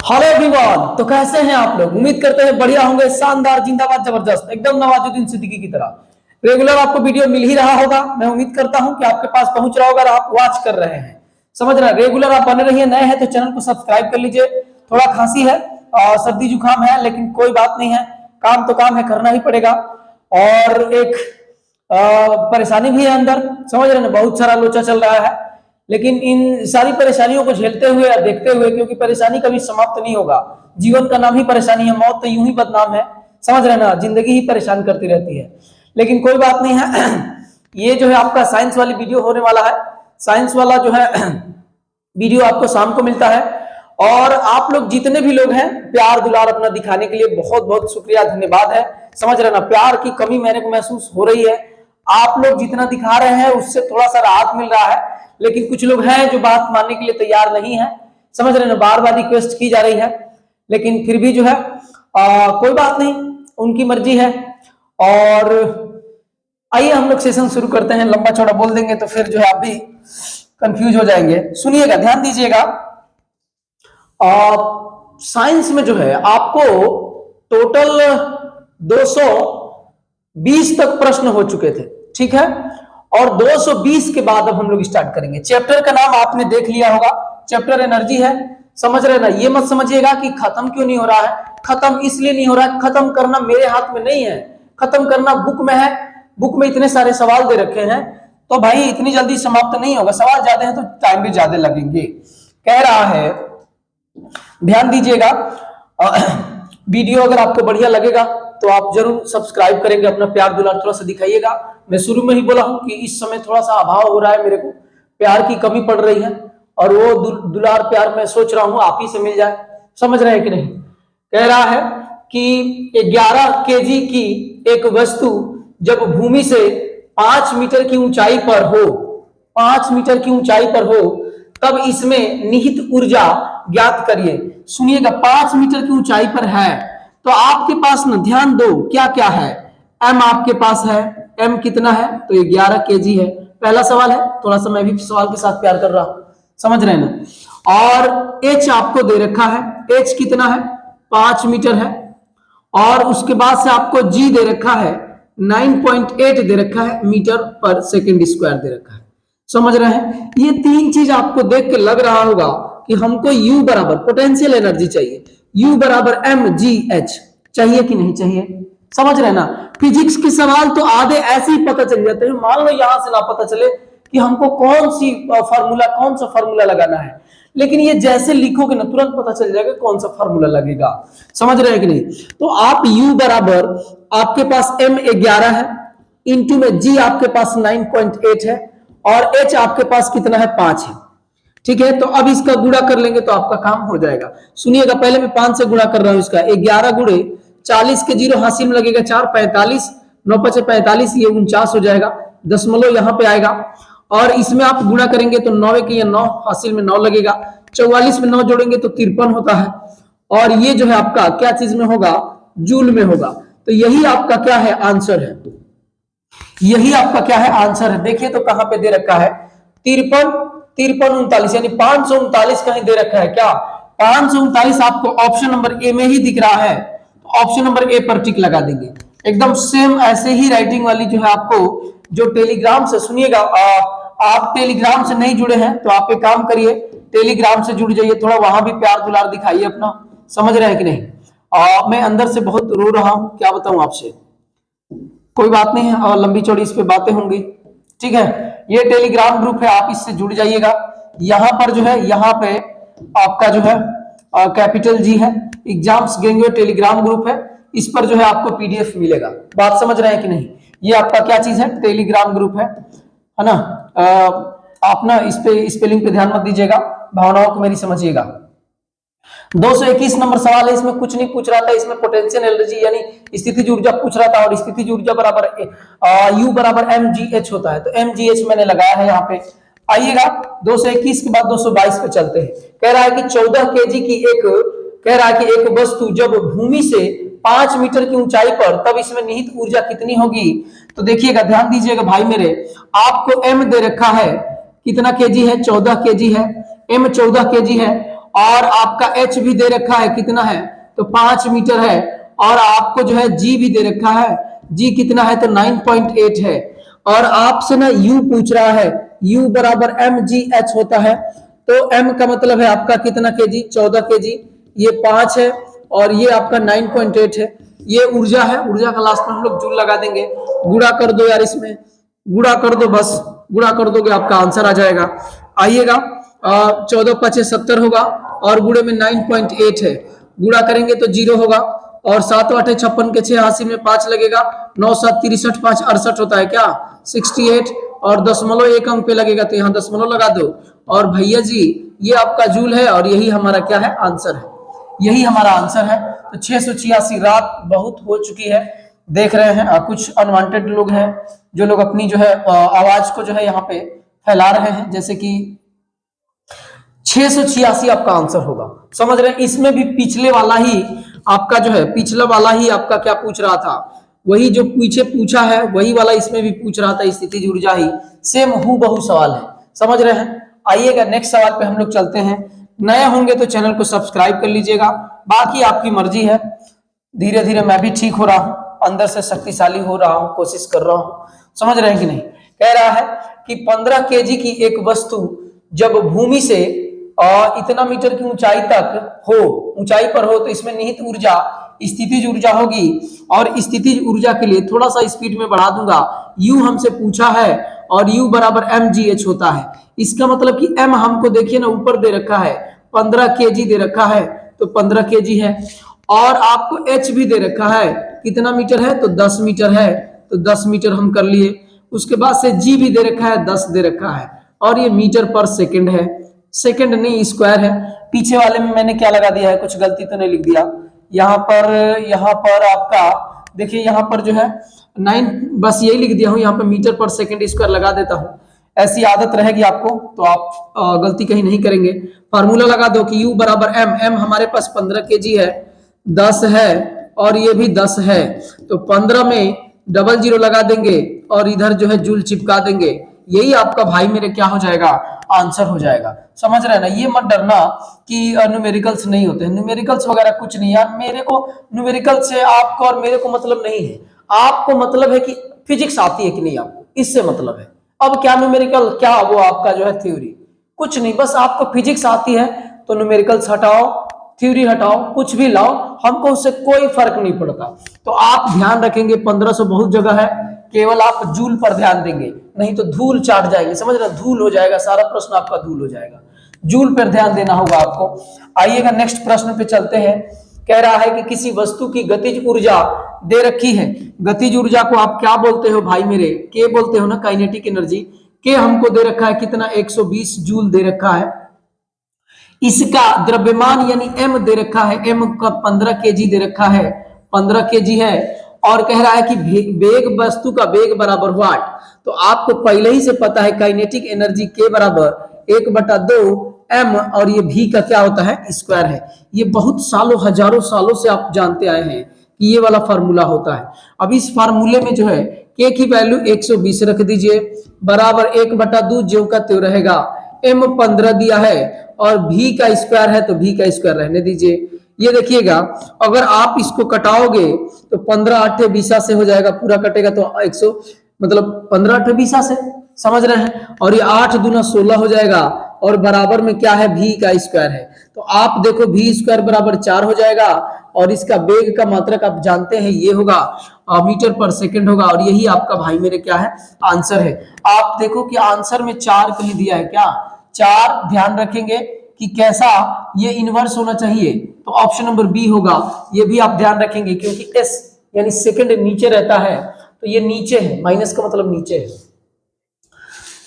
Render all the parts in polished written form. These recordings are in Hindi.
Hello everyone. तो कैसे हैं आप लोग? उम्मीद करते हैं बढ़िया होंगे, शानदार, जिंदाबाद, जबरदस्त, एकदम नवाजुद्दीन सिद्दीकी की तरह रेगुलर आपको वीडियो मिल ही रहा होगा। मैं उम्मीद करता हूं कि आपके पास पहुंच रहा होगा और आप वॉच कर रहे हैं। समझ रहे हैं? रेगुलर आप बने रहिए। नए हैं तो चैनल को सब्सक्राइब कर लीजिए। थोड़ा खांसी है और सर्दी जुकाम है, लेकिन कोई बात नहीं है, काम तो काम है, करना ही पड़ेगा। और एक परेशानी भी है अंदर, समझ रहे हैं? बहुत सारा लोचा चल रहा है, लेकिन इन सारी परेशानियों को झेलते हुए या देखते हुए, क्योंकि परेशानी कभी समाप्त नहीं होगा। जीवन का नाम ही परेशानी है, मौत तो यूं ही बदनाम है। समझ रहे ना? जिंदगी ही परेशान करती रहती है, लेकिन कोई बात नहीं है। ये जो है आपका साइंस वाली वीडियो होने वाला है। साइंस वाला जो है वीडियो आपको शाम को मिलता है। और आप लोग जितने भी लोग हैं, प्यार दुलार अपना दिखाने के लिए बहुत बहुत शुक्रिया, धन्यवाद है। समझ रहे ना? प्यार की कमी मेरे को महसूस हो रही है। आप लोग जितना दिखा रहे हैं उससे थोड़ा सा राहत मिल रहा है, लेकिन कुछ लोग हैं जो बात मानने के लिए तैयार नहीं है। समझ रहे ना? बार बार रिक्वेस्ट की जा रही है, लेकिन फिर भी जो है कोई बात नहीं, उनकी मर्जी है। और आइए हम लोग सेशन शुरू करते हैं। लंबा चौड़ा बोल देंगे तो फिर जो है आप भी कंफ्यूज हो जाएंगे। सुनिएगा, ध्यान दीजिएगा। साइंस में जो है आपको टोटल 220 तक प्रश्न हो चुके थे, ठीक है? और 220 के बाद अब हम लोग स्टार्ट करेंगे। चैप्टर का नाम आपने देख लिया होगा, चैप्टर एनर्जी है। समझ रहे ना? ये मत समझिएगा कि खत्म क्यों नहीं हो रहा है। खत्म इसलिए नहीं हो रहा है, खत्म करना मेरे हाथ में नहीं है, खत्म करना बुक में है। बुक में इतने सारे सवाल दे रखे हैं, तो भाई इतनी जल्दी समाप्त नहीं होगा। सवाल ज्यादा है तो टाइम भी ज्यादा लगेंगे। कह रहा है, ध्यान दीजिएगा। वीडियो अगर आपको बढ़िया लगेगा तो आप जरूर सब्सक्राइब करेंगे, अपना प्यार दुलार थोड़ा सा दिखाइएगा। मैं शुरू में ही बोला हूं कि इस समय थोड़ा सा अभाव हो रहा है, मेरे को प्यार की कमी पड़ रही है, और वो दुलार प्यार मैं सोच रहा हूं आप ही से मिल जाए। समझ रहे हैं कि नहीं? कह रहा है कि 11 केजी की एक वस्तु जब भूमि से 5 मीटर की ऊंचाई पर हो, 5 मीटर की ऊंचाई पर हो, तब इसमें निहित ऊर्जा ज्ञात करिए। सुनिएगा, 5 मीटर की ऊंचाई पर है तो आपके पास ना, ध्यान दो, क्या क्या है। एम आपके पास है, एम कितना है? तो 11 केजी है। पहला सवाल है, थोड़ा सा मैं भी सवाल के साथ प्यार कर रहा हूं, समझ रहे हैं ना? और एच आपको दे रखा है, एच कितना है? 5 मीटर है। और उसके बाद से आपको जी दे रखा है, 9.8 दे रखा है, मीटर पर सेकेंड स्क्वायर दे रखा है। समझ रहे हैं? ये तीन चीज आपको देख के लग रहा होगा कि हमको U बराबर पोटेंशियल एनर्जी चाहिए, U बराबर mgh चाहिए कि नहीं चाहिए? समझ रहे हैं ना? फिजिक्स के सवाल तो आधे ऐसे ही पता चल जाते हैं। मान लो यहां से ना पता चले कि हमको कौन सा फार्मूला लगाना है, लेकिन ये जैसे लिखोगे ना तुरंत पता चल जाएगा कौन सा फार्मूला लगेगा। समझ रहे हैं कि नहीं? तो आप U बराबर, आपके पास m 11 है, इंटू में G आपके पास 9.8 है, और H आपके पास कितना है? 5 है। ठीक है, तो अब इसका गुणा कर लेंगे तो आपका काम हो जाएगा। सुनिएगा, पहले मैं 5 से गुणा कर रहा हूं इसका। 11 गुणे 40 के जीरो हासिल में लगेगा 4, 45, 9 5 45, ये 49 हो जाएगा। दशमलव यहाँ पे आएगा, और इसमें आप गुणा करेंगे तो 9 के ये 9 हासिल में 9 लगेगा। 44 में 9 जोड़ेंगे तो 53 होता है। और ये जो है आपका क्या चीज में होगा? जूल में होगा। तो यही आपका क्या है? आंसर है। यही आपका क्या है? आंसर है। देखिए तो कहां पे दे रखा है? 53 39, यानी 539 कहीं दे रखा है क्या? 539 आपको ऑप्शन नंबर ए में ही दिख रहा है, तो ऑप्शन नंबर ए पर टिक लगा देंगे। एकदम सेम ऐसे ही राइटिंग वाली जो है आपको, जो टेलीग्राम से, सुनिएगा, आप टेलीग्राम से नहीं जुड़े हैं तो आप एक काम करिए, टेलीग्राम से जुड़ जाइए, थोड़ा वहां भी प्यार दुलार दिखाइए अपना। समझ रहे हैं कि नहीं? मैं अंदर से बहुत रो रहा हूं, क्या बताऊं आपसे। कोई बात नहीं है, और लंबी चौड़ी इस पे बातें होंगी, ठीक है? ये टेलीग्राम ग्रुप है, आप इससे जुड़ जाइएगा। यहां पर जो है, यहाँ पे आपका जो है कैपिटल जी है, एग्जाम्स गैंगवे टेलीग्राम ग्रुप है। इस पर जो है आपको पीडीएफ मिलेगा। बात समझ रहे हैं कि नहीं? ये आपका क्या चीज है? टेलीग्राम ग्रुप है ना? आप ना इस पे स्पेलिंग पे ध्यान मत दीजिएगा, भावनाओं को मेरी समझिएगा। 221 नंबर सवाल है, इसमें कुछ नहीं पूछ रहा था, इसमें पोटेंशियल एनर्जी यानी स्थितिज ऊर्जा पूछ रहा था, और स्थितिज ऊर्जा बराबर U बराबर mgh होता है, तो mgh मैंने लगाया है यहाँ पे। आइएगा 221 के बाद 222 पे चलते हैं। कह रहा है कि 14 केजी की एक वस्तु जब भूमि से 5 मीटर की ऊंचाई पर, तब इसमें निहित ऊर्जा कितनी होगी? तो देखिएगा, ध्यान दीजिएगा भाई मेरे, आपको m दे रखा है, कितना केजी है? 14 केजी है। m 14 केजी है, और आपका एच भी दे रखा है, कितना है तो 5 मीटर है, और आपको जो है जी भी दे रखा है, जी कितना है तो 9.8 है, और आपसे ना यू पूछ रहा है, यू बराबर एम जी एच होता है, तो एम का मतलब है आपका कितना केजी 14 केजी, ये 5 है और ये आपका 9.8 है, ये ऊर्जा है, ऊर्जा का लास्ट में हम लोग जूल लगा देंगे, गुणा कर दो यार, इसमें गुणा कर दो, बस गुणा कर दोगे आपका आंसर आ जाएगा। आइएगा 14 5 70 होगा और गुणे में 9.8 है, गुणा करेंगे तो 0 होगा, और 7 8 56 के 6 80 में 5 लगेगा, 9 7 63 5 68 होता है क्या 68, और दशमलव एक अंक पे लगेगा तो यहाँ दशमलव लगा दो, और भैया जी ये आपका जूल है और यही हमारा क्या है आंसर है, यही हमारा आंसर है। तो 686, रात बहुत हो चुकी है, देख रहे हैं कुछ अनवांटेड लोग हैं जो लोग अपनी जो है आवाज को जो है यहाँ पे फैला रहे हैं, जैसे कि 686 आपका आंसर होगा, समझ रहे हैं। इसमें भी पिछले वाला ही आपका जो है, पिछला वाला ही आपका क्या पूछ रहा था, वही जो पीछे पूछा है वही वाला इसमें भी पूछ रहा था, स्थितिज ऊर्जा ही सेम हूबहू सवाल है, समझ रहे हैं। आइएगा नेक्स्ट सवाल पे हम लोग चलते हैं। नए होंगे तो चैनल को सब्सक्राइब कर लीजिएगा, बाकी आपकी मर्जी है। धीरे धीरे मैं भी ठीक हो रहा हूं, अंदर से शक्तिशाली हो रहा हूं, कोशिश कर रहा हूं, समझ रहे हैं कि नहीं। कह रहा है कि 15 केजी की एक वस्तु जब भूमि से इतना मीटर की ऊंचाई तक हो, ऊंचाई पर हो, तो इसमें निहित ऊर्जा स्थितिज ऊर्जा होगी, और स्थितिज ऊर्जा के लिए थोड़ा सा स्पीड में बढ़ा दूंगा, यू हमसे पूछा है और यू बराबर एम जी एच होता है। इसका मतलब कि एम हमको देखिए ना ऊपर दे रखा है, 15 केजी दे रखा है तो 15 केजी है, और आपको एच भी दे रखा है, कितना मीटर है तो 10 मीटर है, तो 10 मीटर हम कर लिए। उसके बाद से जी भी दे रखा है, 10 दे रखा है, और ये मीटर पर सेकंड है, सेकंड नहीं स्क्वायर है। पीछे वाले में मैंने क्या लगा दिया है, कुछ गलती तो नहीं लिख दिया, यहाँ पर आपका देखिए, यहाँ पर जो है 9, बस यही लिख दिया हूँ, यहाँ पर मीटर पर सेकंड स्क्वायर लगा देता हूँ, ऐसी आदत रहेगी आपको तो आप गलती कहीं नहीं करेंगे। फार्मूला लगा दो कि U बराबर एम, एम हमारे पास 15 केजी है, 10 है और ये भी 10 है, तो 15 में डबल जीरो लगा देंगे और इधर जो है जूल चिपका देंगे, यही आपका भाई मेरे क्या हो जाएगा आंसर हो जाएगा, समझ रहे हैं ना। ये मत डरना कि न्यूमेरिकल्स नहीं होते, न्यूमेरिकल्स वगैरह कुछ नहीं यार, मेरे को न्यूमेरिकल से आपको और मेरे को मतलब नहीं है, आपको मतलब है कि फिजिक्स आती है कि नहीं आपको, इससे मतलब है। अब क्या न्यूमेरिकल, क्या वो आपका जो है थ्योरी, कुछ नहीं, बस आपको फिजिक्स आती है तो न्यूमेरिकल्स हटाओ, थ्योरी हटाओ, कुछ भी लाओ, हमको उससे कोई फर्क नहीं पड़ता। तो आप ध्यान रखेंगे 1500 बहुत जगह है, केवल आप जूल पर ध्यान देंगे, नहीं तो धूल चाट जाएंगे, समझ रहे, धूल हो जाएगा, सारा प्रश्न आपका धूल हो जाएगा, जूल पर ध्यान देना होगा आपको। आइएगा नेक्स्ट प्रश्न पे चलते हैं। कह रहा है कि किसी वस्तु की गतिज ऊर्जा दे रखी है, गतिज ऊर्जा को आप क्या बोलते हो भाई मेरे, के बोलते हो ना, काइनेटिक एनर्जी, के हमको दे रखा है कितना 120 जूल दे रखा है, इसका द्रव्यमान यानी m दे रखा है, m का 15 केजी दे रखा है, 15 केजी है, और कह रहा है कि वेग, वस्तु का वेग बराबर वाट, तो आपको पहले ही से पता है काइनेटिक एनर्जी के बराबर 1/2 m, और ये v का क्या होता है स्क्वायर है। ये बहुत सालों हजारों सालों से आप जानते आए हैं कि ये वाला फार्मूला होता है। अब इस फार्मूले में जो है k की वैल्यू 120 रख दीजिए, बराबर 1/2 ज्यों का त्यों रहेगा, m 15 दिया है और v का स्क्वायर है तो v का स्क्वायर रहने दीजिए। ये देखिएगा अगर आप इसको कटाओगे तो 15 8 20 से हो जाएगा, पूरा कटेगा तो 100, मतलब 15 8 20 से, समझ रहे हैं, और ये 8 दूना 16 हो जाएगा, और बराबर में क्या है v का स्क्वायर है, तो आप देखो v स्क्वायर बराबर 4 हो जाएगा, और इसका वेग का मात्रक आप जानते हैं ये होगा मीटर पर सेकंड होगा, और यही आपका भाई मेरे क्या है आंसर है। आप देखो कि आंसर में 4 कहीं दिया है क्या, 4 ध्यान रखेंगे कि कैसा ये इनवर्स होना चाहिए, तो ऑप्शन नंबर बी होगा, ये भी आप ध्यान रखेंगे क्योंकि एस यानी सेकंड नीचे रहता है, तो ये नीचे है, माइनस का मतलब नीचे है।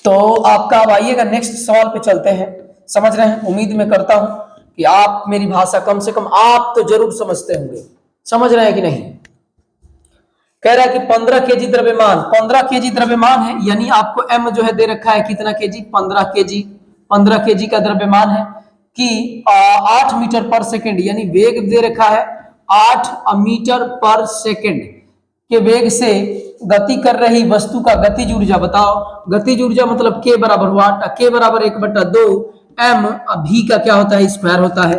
तो आपका अब आइएगा नेक्स्ट सवाल पे चलते हैं, समझ रहे हैं, उम्मीद मैं करता हूं कि आप मेरी भाषा कम से कम आप तो जरूर समझते होंगे, समझ रहे हैं कि नहीं। कह रहा है कि 15 केजी द्रव्यमान, 15 केजी द्रव्यमान है, यानी आपको m जो है दे रखा है कितना केजी 15 केजी, 15 केजी का द्रव्यमान है कि 8 मीटर पर सेकंड, यानी वेग दे रखा है 8 मीटर पर सेकंड के वेग से गति कर रही वस्तु का गतिज ऊर्जा बताओ। गतिज ऊर्जा मतलब के बराबर वाट, के बराबर 1/2 m v का क्या होता है, स्क्वायर होता है।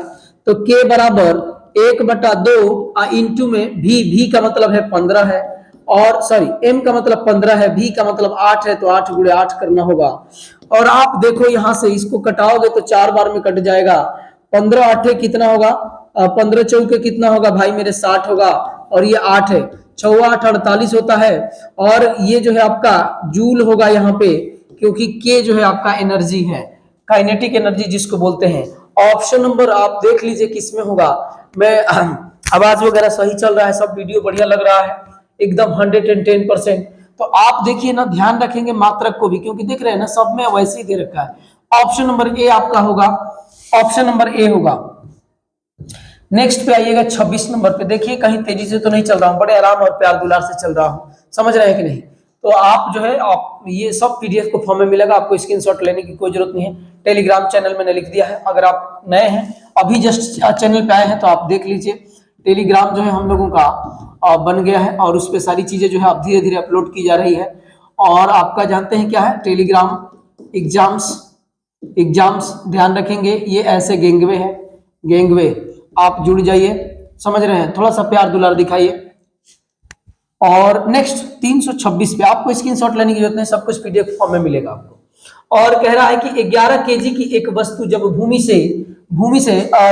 तो k बराबर 1/2 इंटू में v का मतलब है 15 है, और सॉरी m का मतलब 15 है, v का मतलब 8 है, तो 8 गुणे 8 करना होगा। और आप देखो यहां से इसको कटाओगे तो 4 बार में कट जाएगा। 15 8 कितना होगा, 15 चौके कितना होगा भाई मेरे 60 होगा, और ये 8 है, 6 8 48 होता है। और ये जो है आपका जूल होगा यहाँ पे, क्योंकि के जो है आपका एनर्जी है, काइनेटिक एनर्जी जिसको बोलते हैं। ऑप्शन नंबर आप देख लीजिए किसमें होगा। मैं आवाज वगैरह सही चल रहा है, सब वीडियो बढ़िया लग रहा है एकदम 110%। तो आप देखिए ना, ध्यान रखेंगे मात्रक को भी, क्योंकि देख रहे हैं ना सब में वैसे ही दे रखा है। ऑप्शन नंबर ए आपका होगा, ऑप्शन नंबर ए होगा। नेक्स्ट पे आइएगा 26 नंबर पे। देखिए कहीं तेजी से तो नहीं चल रहा हूँ, बड़े आराम और प्यार दुलार से चल रहा हूँ, समझ रहे हैं कि नहीं। तो आप जो है आप ये सब पीडीएफ को फॉर्म में मिलेगा, आपको स्क्रीनशॉट लेने की कोई जरूरत नहीं है। टेलीग्राम चैनल मैंने लिख दिया है, अगर आप नए हैं अभी जस्ट चैनल पे आए हैं तो आप देख लीजिए। टेलीग्राम जो है हम लोगों का बन गया है, और उस पर सारी चीजें जो है आप धीरे धीरे अपलोड की जा रही है। और आपका जानते हैं क्या है, टेलीग्राम एग्जाम्स ध्यान रखेंगे, ये ऐसे गेंगवे है, गेंगवे आप जुड़ जाइए, समझ रहे हैं, थोड़ा सा प्यार दुलार दिखाइए। और नेक्स्ट 326 पे आपको स्क्रीनशॉट लेने की जरूरत नहीं, सब कुछ पीडीएफ फॉर्म में मिलेगा आपको। और कह रहा है कि 11 केजी की एक वस्तु जब भूमि से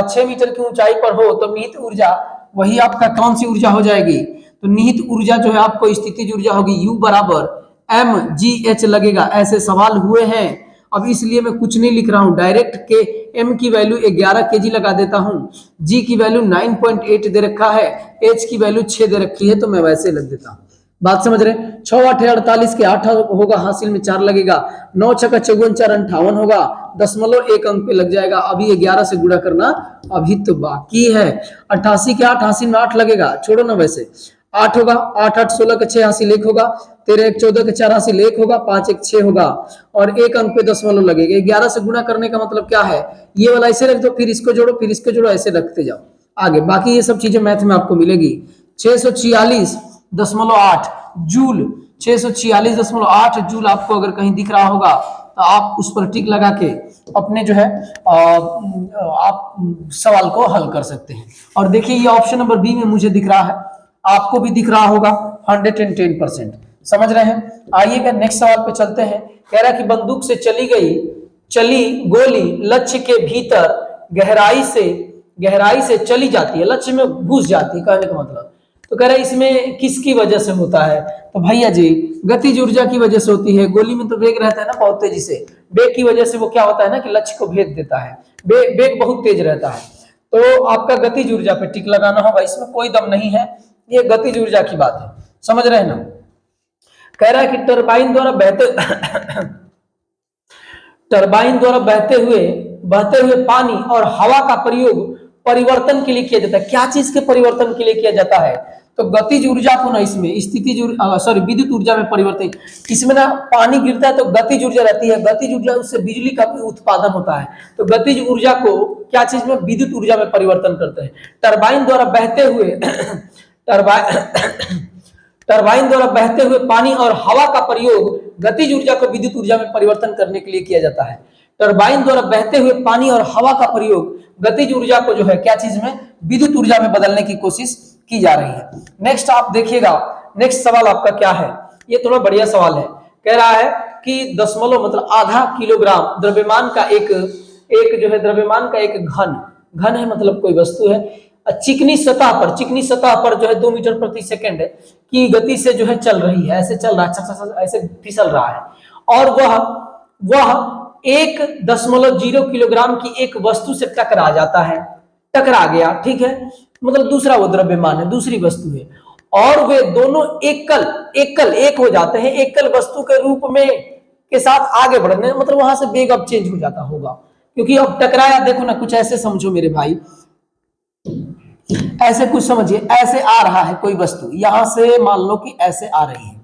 6 मीटर की ऊंचाई पर हो तो निहित ऊर्जा वही आपका कौन सी ऊर्जा हो जाएगी, तो निहित ऊर्जा जो है आपको स्थितिज ऊर्जा होगी, U बराबर mgh लगेगा। ऐसे सवाल हुए हैं, अब इसलिए मैं कुछ नहीं लिख रहा हूं, डायरेक्ट के m की वैल्यू 11 केजी लगा देता हूं, g की वैल्यू 9.8 दे रखा है, h की वैल्यू 6 दे रखी है, तो मैं वैसे लग देता हूं। बात समझ रहे? 6 8 48 के 8 होगा, हासिल में 4 लगेगा, 9 6 54 4 58 होगा, 0.1 अंक पे लग जाएगा। अभी 11 से गुणा करना अभी तो बाकी है। 88 के 8 हासिल में 8 लगेगा, छोड़ो ना, वैसे 8 होगा, 8 8 16 के 6 हासिल 1 होगा, 13 1 14 के 4 हासिल 1 होगा, 5 1 6 होगा, और 1 अंक पे दशमलव लगेगा। 11 से गुणा करने का मतलब क्या है, ये वाला ऐसे रख दो, फिर इसको जोड़ो, फिर इसको जोड़ो, ऐसे रखते जाओ आगे। बाकी ये सब चीजें मैथ में आपको मिलेगी। 646.8 जूल, 646.8 जूल आपको अगर कहीं दिख रहा होगा तो आप उस पर टिक लगा के अपने जो है आप सवाल को हल कर सकते हैं। और देखिए ये ऑप्शन नंबर बी में मुझे दिख रहा है, आपको भी दिख रहा होगा, 110%, समझ रहे हैं। आइएगा नेक्स्ट सवाल पे चलते हैं। कह रहा है कि बंदूक से चली गोली लक्ष्य के भीतर गहराई से चली जाती है, लक्ष्य में घुस जाती है, कहने का मतलब। तो कह रहे इसमें किसकी वजह से होता है, तो भैया जी गतिज ऊर्जा की वजह से होती है। गोली में तो वेग रहता है ना बहुत तेजी से, वेग की वजह से वो क्या होता है ना कि लक्ष्य को भेद देता है, वेग बहुत तेज रहता है। तो आपका गतिज ऊर्जा पे टिक लगाना होगा, इसमें कोई दम नहीं है, ये गतिज ऊर्जा की बात है, समझ रहे हैं ना। कह रहा है कि टरबाइन द्वारा बहते हुए पानी और हवा का प्रयोग परिवर्तन के लिए किया जाता है। क्या चीज के परिवर्तन के लिए किया जाता है, तो गतिज ऊर्जा को ना इसमें विद्युत ऊर्जा में परिवर्तन। इसमें ना पानी गिरता है तो गतिज ऊर्जा रहती है, गतिज ऊर्जा उससे बिजली का भी उत्पादन होता है। तो गतिज ऊर्जा को क्या चीज में, विद्युत ऊर्जा में परिवर्तन करते हैं। टरबाइन द्वारा बहते हुए पानी और हवा का प्रयोग गतिज ऊर्जा को विद्युत ऊर्जा में परिवर्तन करने के लिए किया जाता है। टरबाइन द्वारा बहते हुए पानी और हवा का प्रयोग गतिज ऊर्जा को जो है क्या चीज में, विद्युत ऊर्जा में बदलने की कोशिश की जा रही है। नेक्स्ट आप देखिएगा, नेक्स्ट सवाल आपका क्या है, ये थोड़ा बढ़िया सवाल है। कह रहा है कि दशमलव मतलब आधा किलोग्राम द्रव्यमान का एक घन है, मतलब कोई वस्तु है, चिकनी सतह पर जो है 2 मीटर प्रति सेकंड की गति से जो है चल रही है, ऐसे चल रहा है, ऐसे फिसल रहा है, और वह 1.0 किलोग्राम की एक वस्तु से टकरा गया, ठीक है, मतलब दूसरा वो द्रव्यमान है, दूसरी वस्तु है, और वे दोनों एक हो जाते हैं, एकल वस्तु के रूप में के साथ आगे बढ़ने, मतलब वहां से वेग अब चेंज हो जाता होगा, क्योंकि अब टकराया। देखो ना, कुछ ऐसे समझो मेरे भाई, ऐसे कुछ समझिए, ऐसे आ रहा है कोई वस्तु, यहां से मान लो कि ऐसे आ रही है,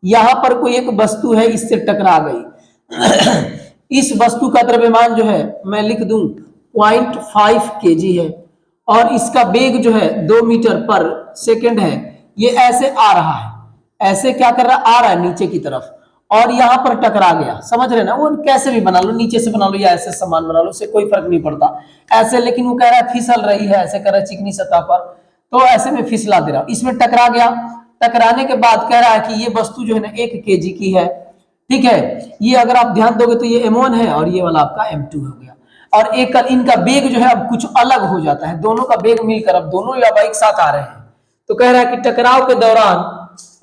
यहां पर कोई एक वस्तु है, इससे टकरा गई। इस वस्तु का द्रव्यमान जो है मैं लिख दूं 0.5 kg है, और इसका वेग जो है 2 मीटर पर सेकंड है। ये ऐसे आ रहा है, ऐसे क्या कर रहा है, आ रहा है नीचे की तरफ, और यहाँ पर टकरा गया, समझ रहे ना, वो कैसे भी बना लो, नीचे से बना लो या ऐसे सामान बना लो, उससे कोई फर्क नहीं पड़ता ऐसे, लेकिन वो कह रहा है फिसल रही है, ऐसे कर रहा है चिकनी सतह पर, तो ऐसे में फिसला दे रहा हूं, इसमें टकरा गया। टकराने के बाद कह रहा है कि ये वस्तु जो है ना 1 kg की है, ठीक है। ये अगर आप ध्यान दोगे तो ये M1 है और ये वाला आपका M2 हो गया, और एक इनका वेग जो है अब कुछ अलग हो जाता है, दोनों का वेग मिलकर अब दोनों अब एक साथ आ रहे हैं। तो कह रहा है कि टकराव के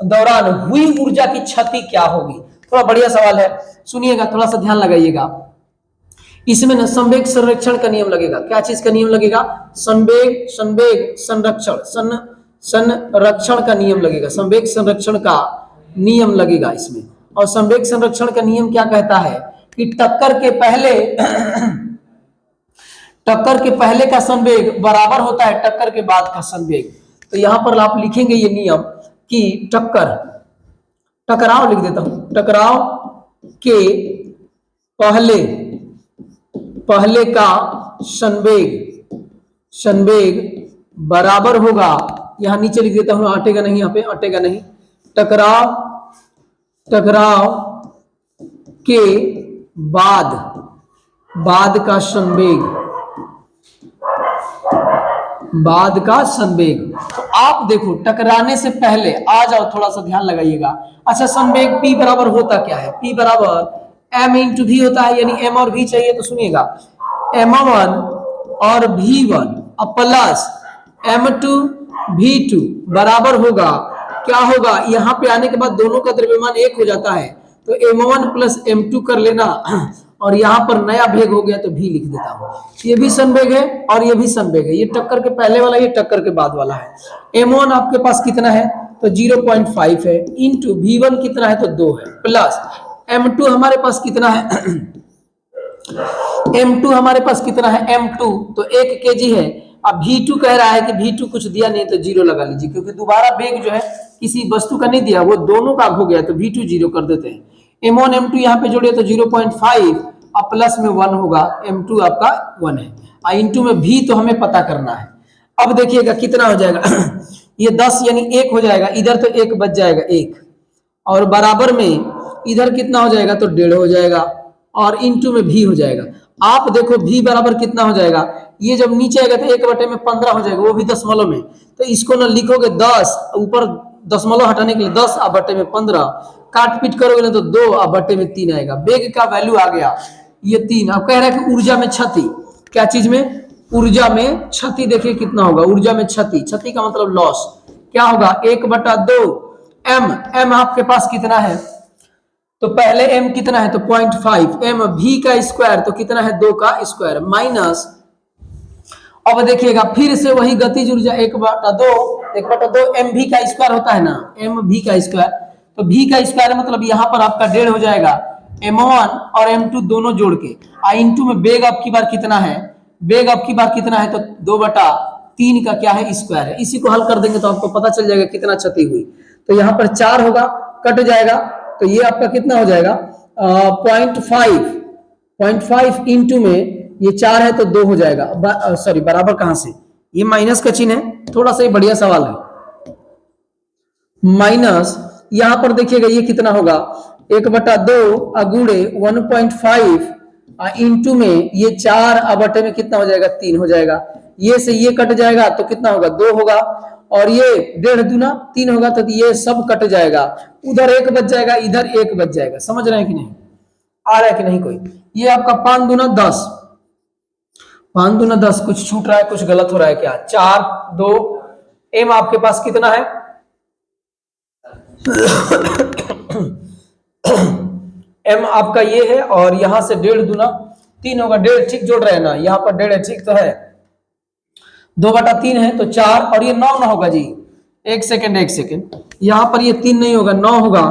दौरान हुई ऊर्जा की क्षति क्या होगी। थोड़ा बढ़िया सवाल है, सुनिएगा, थोड़ा सा ध्यान लगाइएगा। इसमें ना संवेग संरक्षण का नियम लगेगा। क्या चीज का नियम लगेगा? संवेग संरक्षण का नियम लगेगा, संवेग संरक्षण का नियम लगेगा इसमें। और संवेग संरक्षण का नियम क्या कहता है कि टक्कर के पहले का संवेग बराबर होता है टक्कर के बाद का संवेग। तो यहां पर आप लिखेंगे ये नियम कि टकराव लिख देता हूं, टकराव के पहले का संवेग बराबर होगा, यहां नीचे लिख देता हूं, अटेगा नहीं, यहां पे अटेगा नहीं, टकराव के बाद का संवेग। तो आप देखो टकराने से पहले आ जाओ, थोड़ा सा ध्यान लगाइएगा। अच्छा, संवेग P बराबर होता क्या है? P बराबर M इंटू V होता है, यानी M और V चाहिए तो सुनिएगा, M1 और V1 अब प्लस M2 V2 बराबर होगा, क्या होगा, यहाँ पे आने के बाद दोनों का द्रव्यमान 1 हो जाता है, तो M1 प्लस M2 कर लेना, और यहाँ पर नया वेग हो गया तो V लिख देता हूँ। ये भी संवेग है और ये भी संवेग है, ये टक्कर के पहले वाला, ये टक्कर के बाद वाला है। M1 आपके पास कितना है तो 0.5 है, इंटू V1 कितना है तो 2 है, प्लस M2 हमारे पास कितना है M2 हमारे पास कितना है, M2 तो 1 kg है। अब V2 कह रहा है कि V2 कुछ दिया नहीं तो 0 लगा लीजिए, क्योंकि दोबारा वेग जो है किसी वस्तु का नहीं दिया, वो दोनों का हो गया तो V2 0 कर देते हैं। M1 M2 यहाँ पे जोड़े तो 0.5 और प्लस में 1 होगा, M2 आपका 1 है, और इंटू में V तो हमें पता करना है। अब देखिएगा कितना हो जाएगा ये 10 यानी 1 हो जाएगा, इधर तो 1 बच जाएगा 1, और बराबर में इधर कितना हो जाएगा तो 1.5 हो जाएगा, और इंटू में V हो जाएगा। आप देखो V बराबर कितना हो जाएगा, ये जब नीचे आएगा तो 1/15 हो जाएगा, वो भी दशमलव में, तो इसको ना लिखोगे 10, ऊपर दशमलव हटाने के लिए 10/15, काट पीट करोगे ना तो 2/3 आएगा। वेग का वैल्यू आ गया ये 3। अब कह रहा है कि ऊर्जा में क्षति, क्या चीज में? ऊर्जा में क्षति। देखिए कितना होगा ऊर्जा में क्षति, क्षति का मतलब लॉस, क्या होगा 1/2 m आपके पास कितना है तो पहले m कितना है तो 0.5 m, v का स्क्वायर तो कितना है 2 का स्क्वायर, माइनस, अब देखिएगा फिर से वही गतिज ऊर्जा 1/2 mv का स्क्वायर होता है ना, mv का स्क्वायर, तो v का स्क्वायर मतलब यहाँ पर आपका 1.5 हो जाएगा, m1 और m2 दोनों जोड़ के, इंटू में वेग अब की बार कितना है, वेग अब की बार कितना है तो 2/3 का क्या है स्क्वायर है। इसी को हल कर देंगे तो आपको पता चल जाएगा कितना क्षति हुई। तो यहाँ पर 4 होगा, कट जाएगा, तो ये आपका कितना हो जाएगा 0.5 इंटू में ये 4 है तो 2 हो जाएगा, सॉरी बराबर कहां से, ये माइनस का चिन्ह है, थोड़ा सा ये बढ़िया सवाल है, माइनस यहां पर देखिएगा ये कितना होगा 1/2 अगुड़े 1.5 इंटू में ये 4 बटे में कितना हो जाएगा 3 हो जाएगा, ये से ये कट जाएगा तो कितना होगा 2 होगा, और ये 1.5 दूना 3 होगा, तो ये सब कट जाएगा, उधर 1 बच जाएगा, इधर 1 बच जाएगा। समझ रहे हैं कि नहीं, आ रहा है कि नहीं कोई? ये आपका 5 दूना 10, 5 दूना 10, कुछ छूट रहा है, कुछ गलत हो रहा है क्या? 4 2 m आपके पास कितना है m आपका ये है, और यहां से 1.5 दूना 3 होगा, 1.5 ठीक जोड़ रहे हैं ना, यहाँ पर 1.5 ठीक तो है, 2/3 है तो 4, और ये 9 ना होगा जी, एक सेकेंड, यहाँ पर ये 3 नहीं होगा 9 होगा,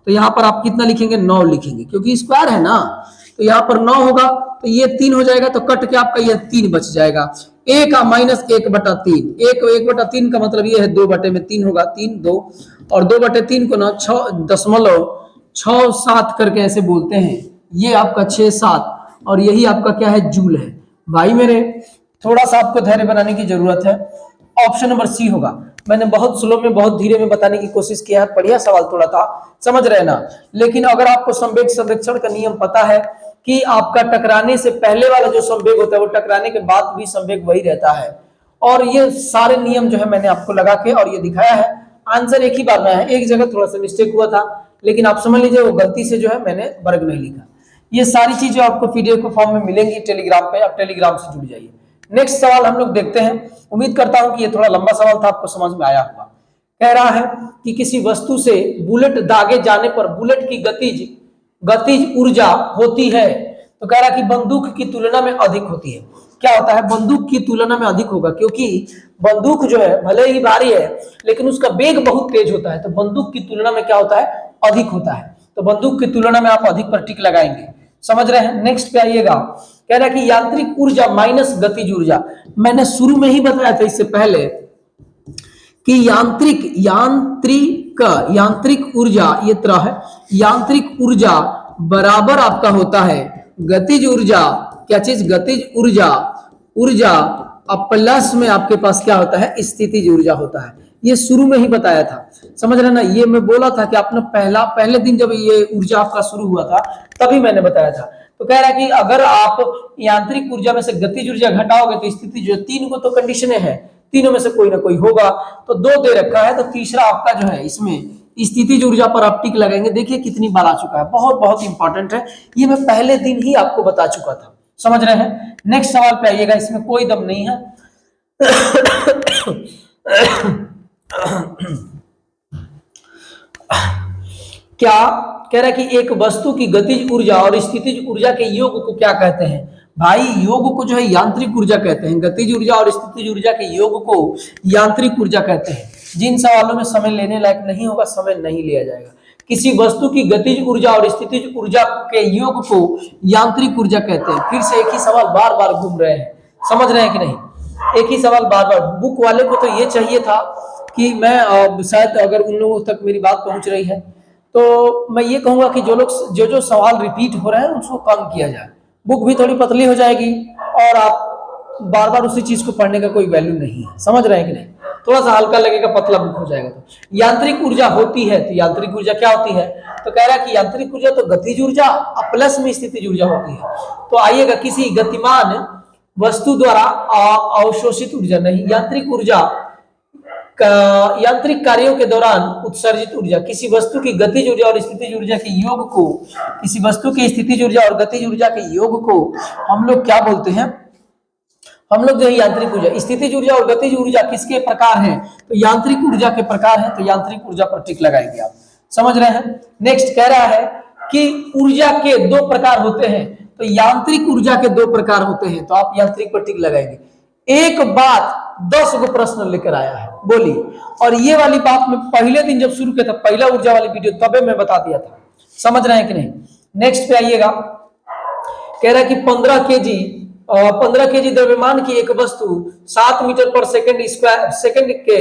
तो यहाँ पर आप कितना लिखेंगे 9 लिखेंगे, क्योंकि स्क्वायर है ना, तो यहाँ पर 9 होगा, तो ये 3 हो जाएगा, तो कट के आपका ये 3 बच जाएगा, एक माइनस 1/3, 1/3 का मतलब ये है 2/3 होगा, 3 2, और 2/3 को ना 6.67 करके ऐसे बोलते हैं, ये आपका 6 7, और यही आपका क्या है जूल है भाई मेरे। थोड़ा सा आपको धैर्य बनाने की जरूरत है। ऑप्शन नंबर सी होगा। मैंने बहुत स्लो में बहुत धीरे में बताने की कोशिश किया है, बढ़िया सवाल थोड़ा था, समझ रहे ना। लेकिन अगर आपको संवेग संरक्षण का नियम पता है कि आपका टकराने से पहले वाला जो संवेग होता है वो टकराने के बाद भी संवेग वही रहता है, और ये सारे नियम जो है मैंने आपको लगा के और ये दिखाया है। आंसर एक ही बार में है, एक जगह थोड़ा सा मिस्टेक हुआ था, लेकिन आप समझ लीजिए वो गलती से जो है मैंने वर्ग नहीं लिखा। ये सारी चीजें आपको पीडीएफ के फॉर्म में मिलेंगी टेलीग्राम पे, आप टेलीग्राम से जुड़ जाइए। नेक्स्ट सवाल हम लोग देखते हैं। उम्मीद करता हूं कि ये थोड़ा लंबा सवाल था, आपको समझ में आया होगा। कह रहा है कि किसी वस्तु से बुलेट दागे जाने पर बुलेट की गतिज ऊर्जा होती है, तो कह रहा है कि बंदूक की तुलना में अधिक होती है। क्या होता है? बंदूक की तुलना में अधिक होगा, क्योंकि बंदूक जो है भले ही भारी है लेकिन उसका वेग बहुत तेज होता है, तो बंदूक की तुलना में क्या होता है? अधिक होता है। तो बंदूक की तुलना में आप अधिक पर टिक लगाएंगे, समझ रहे हैं। नेक्स्ट पे आइएगा। कह रहा है कि यांत्रिक ऊर्जा माइनस गतिज ऊर्जा। मैंने शुरू में ही बताया था इससे पहले कि यांत्रिक ऊर्जा ये तरह है, यांत्रिक ऊर्जा बराबर आपका होता है गतिज ऊर्जा। क्या चीज? गतिज ऊर्जा अब प्लस में आपके पास क्या होता है? स्थितिज ऊर्जा होता है। ये शुरू में ही बताया था, समझ रहे ना। ये मैं बोला था कि आपने पहले दिन जब ये ऊर्जा आपका शुरू हुआ था तभी मैंने बताया था। तो कह रहा है कि अगर आप यांत्रिक ऊर्जा में से गतिज ऊर्जा घटाओगे तो स्थिति जो, तीन को तो कंडीशनें हैं, तीनों में से कोई ना कोई होगा, तो दो दे रखा है, तो तीसरा आपका जो है इसमें स्थितिज ऊर्जा पर आप टिक लगाएंगे। देखिए कितनी बार आ चुका है, बहुत बहुत इंपॉर्टेंट है, ये मैं पहले दिन ही आपको बता चुका था, समझ रहे हैं। नेक्स्ट सवाल पे आइएगा, इसमें कोई दम नहीं है। क्या कह रहा है कि एक वस्तु की गतिज ऊर्जा और स्थितिज ऊर्जा के योग को क्या कहते हैं? भाई योग को जो है यांत्रिक ऊर्जा कहते हैं, गतिज ऊर्जा और स्थितिज ऊर्जा के योग को यांत्रिक ऊर्जा कहते हैं। जिन सवालों में समय लेने लायक नहीं होगा, समय नहीं लिया जाएगा। किसी वस्तु की गतिज ऊर्जा और स्थितिज ऊर्जा के योग को यांत्रिक ऊर्जा कहते हैं। फिर से एक ही सवाल बार बार घूम रहे हैं, समझ रहे हैं कि नहीं? एक ही सवाल बार बार। बुक वाले को तो ये चाहिए था कि मैं शायद अगर उन लोगों तक मेरी बात पहुंच रही है तो मैं ये कहूंगा कि जो सवाल रिपीट हो रहे हैं उसको कम किया जाए, बुक भी थोड़ी पतली हो जाएगी और आप बार बार उसी चीज को पढ़ने का कोई वैल्यू नहीं है, समझ रहे हैं कि नहीं? थोड़ा सा हल्का लगेगा, पतला बुक हो जाएगा। तो यांत्रिक ऊर्जा होती है, तो यांत्रिक ऊर्जा क्या होती है? तो कह रहा है कि यांत्रिक ऊर्जा तो गतिज ऊर्जा प्लस में स्थितिज ऊर्जा होती है। तो आइएगा, किसी गतिमान वस्तु द्वारा अवशोषित ऊर्जा नहीं, यांत्रिक ऊर्जा यांत्रिक कार्यों के दौरान उत्सर्जित ऊर्जा। किसी वस्तु की गतिज ऊर्जा और स्थितिज ऊर्जा के योग को, किसी वस्तु की स्थितिज ऊर्जा और गतिज ऊर्जा के योग को हम लोग क्या बोलते हैं? हम लोग जो है यांत्रिक ऊर्जा। स्थितिज ऊर्जा और गतिज ऊर्जा किसके प्रकार हैं? तो यांत्रिक ऊर्जा के प्रकार हैं, तो यांत्रिक ऊर्जा पर टिक लगाएंगे आप, समझ रहे हैं। नेक्स्ट कह रहा है कि ऊर्जा के दो प्रकार होते हैं, तो यांत्रिक ऊर्जा के दो प्रकार होते हैं, तो आप यांत्रिक पर टिक लगाएंगे। एक बात 10 गो प्रश्न लेकर आया है, बोलिए। और ये वाली बात मैं पहले दिन जब शुरू किया था, पहला ऊर्जा वाली वीडियो, तबे मैं बता दिया था, समझ रहे हैं कि नहीं? नेक्स्ट पे आइएगा। कह रहा है कि 15 केजी द्रव्यमान की एक वस्तु 7 मीटर पर सेकंड के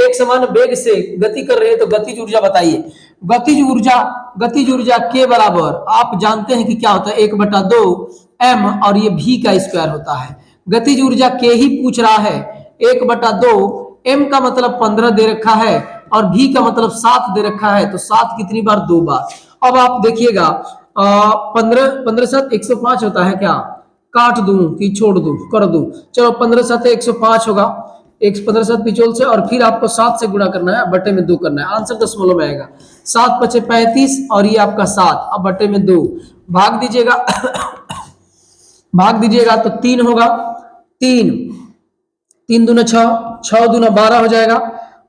एक समान वेग से गति कर रही है, तो गतिज ऊर्जा बताइए। गतिज ऊर्जा के बराबर आप जानते हैं कि क्या होता है? 1/2 m, और ये v का स्क्वायर होता है। गतिज ऊर्जा के ही पूछ रहा है, 1/2 m का मतलब 15 दे रखा है और v का मतलब 7 दे रखा है, तो 7 कितनी बार? 2 बार। अब आप देखिएगा 15 7 105 होता है, क्या काट दूं कि छोड़ दूं? कर दूं। चलो 15 7 105 होगा, 15 7 पिछोल से, और फिर आपको 7 से गुणा करना है, बटे में 2 करना है, आंसर दशमलव में आएगा। 7 5 35 और ये आपका 7, अब बटे में 2 भाग दीजिएगा तो 3 होगा। 3 दूना 6, 6 दूना 12 हो जाएगा,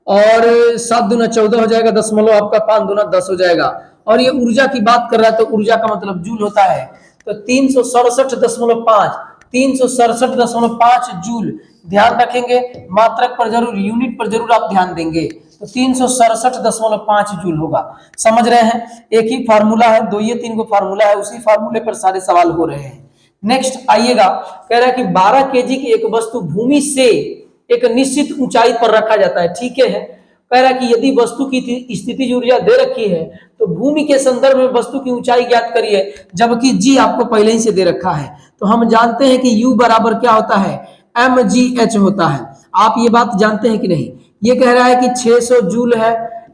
और 7 दूना 14 हो जाएगा, दशमलव आपका 5 दूना 10 हो जाएगा। और ये ऊर्जा की बात कर रहा है, तो ऊर्जा का मतलब जूल होता है, तो 367.5 जूल। ध्यान रखेंगे, मात्रक पर जरूर, यूनिट पर जरूर आप ध्यान देंगे, तो 367.5 जूल होगा, समझ रहे हैं। एक ही फार्मूला है, 2 या 3 को फार्मूला है, उसी फार्मूले पर सारे सवाल हो रहे हैं। नेक्स्ट आइएगा। कह रहा है कि 12 केजी की एक वस्तु भूमि से एक निश्चित ऊंचाई पर रखा जाता है, ठीक है। कह रहा है कि यदि वस्तु की स्थितिज ऊर्जा दे रखी है तो भूमि के संदर्भ में वस्तु की ऊंचाई ज्ञात करिए, जबकि जी आपको पहले ही से दे रखा है। तो हम जानते हैं कि u बराबर क्या होता है? mgh होता है। आप ये बात जानते हैं कि नहीं? ये कह रहा है कि 600 जूल है,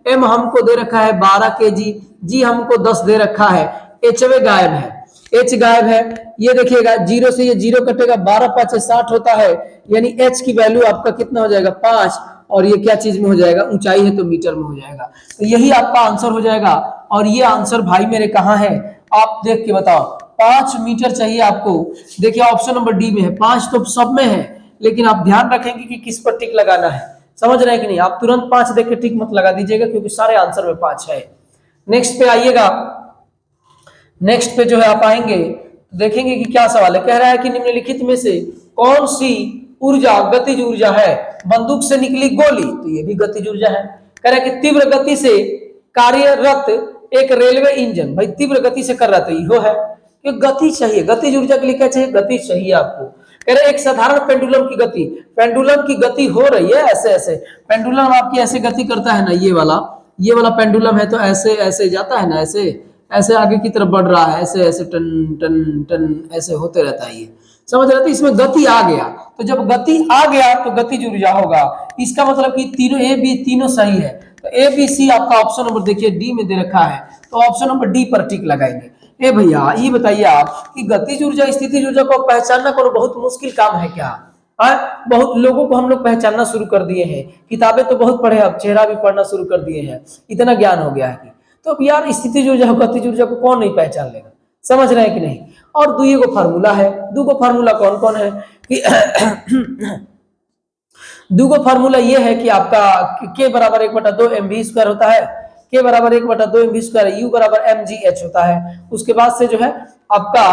m हमको दे रखा है 12 kg, g हमको 10 दे रखा है, hवे गायब है, h गायब है। ये देखिएगा जीरो से ये जीरो कटेगा, 12 5 60 होता है, यानी h की वैल्यू आपका कितना हो जाएगा 5, और ये क्या चीज में हो जाएगा, ऊंचाई है तो मीटर में हो जाएगा। तो यही आपका आंसर हो जाएगा। और ये आंसर भाई मेरे कहाँ है, आप देख के बताओ। 5 मीटर चाहिए आपको। देखिए ऑप्शन नंबर डी में है, 5 तो सब में है, लेकिन आप ध्यान रखेंगे कि किस पर टिक लगाना है। समझ रहे हैं कि नहीं? आप तुरंत 5 देख के टिक मत लगा दीजिएगा, क्योंकि सारे आंसर में 5 है। नेक्स्ट पे आइएगा। नेक्स्ट पे जो है आप आएंगे तो देखेंगे कि क्या सवाल है। कह रहा है कि निम्नलिखित में से कौन सी ऊर्जा गतिज ऊर्जा है? बंदूक से निकली गोली, तो ये भी गतिज ऊर्जा है। कह रहा है कि तीव्र गति से कार्यरत एक रेलवे इंजन, भाई तीव्र गति से कर रहा था, यो है कि गति चाहिए। गतिज ऊर्जा के लिए क्या चाहिए? गति चाहिए आपको। कह रहे एक साधारण पेंडुलम की गति, पेंडुलम की गति हो रही है ऐसे ऐसे, पेंडुलम आपकी ऐसे गति करता है ना, ये वाला पेंडुलम है तो ऐसे ऐसे जाता है ना, ऐसे ऐसे आगे की तरफ बढ़ रहा है, ऐसे ऐसे टन टन टन ऐसे होते रहता है। ये समझ रहे थे? इसमें गति आ गया, तो जब गति आ गया तो गतिज ऊर्जा होगा। इसका मतलब कि तीनों ए बी तीनों सही है, तो ए बी सी आपका ऑप्शन नंबर देखिए डी में दे रखा है, तो ऑप्शन नंबर डी पर टिक लगाएंगे। ए भैया ये बताइए आप कि गतिज ऊर्जा स्थितिज ऊर्जा को पहचानना कोई बहुत मुश्किल काम है क्या? बहुत लोगों को हम लोग पहचानना शुरू कर दिए हैं, किताबें तो बहुत पढ़े, अब चेहरा भी पढ़ना शुरू कर दिए हैं, इतना ज्ञान हो गया है कि तो अब यार स्थितिज ऊर्जा गतिज ऊर्जा को कौन नहीं पहचान लेगा? समझ रहे हैं कि नहीं? और दुगो फार्मूला है। दुगो फार्मूला कौन कौन है कि दुगो फार्मूला ये है कि आपका k बराबर 1/2 mv² होता है, k बराबर 1/2 mv², u बराबर mgh होता है। उसके बाद से जो है आपका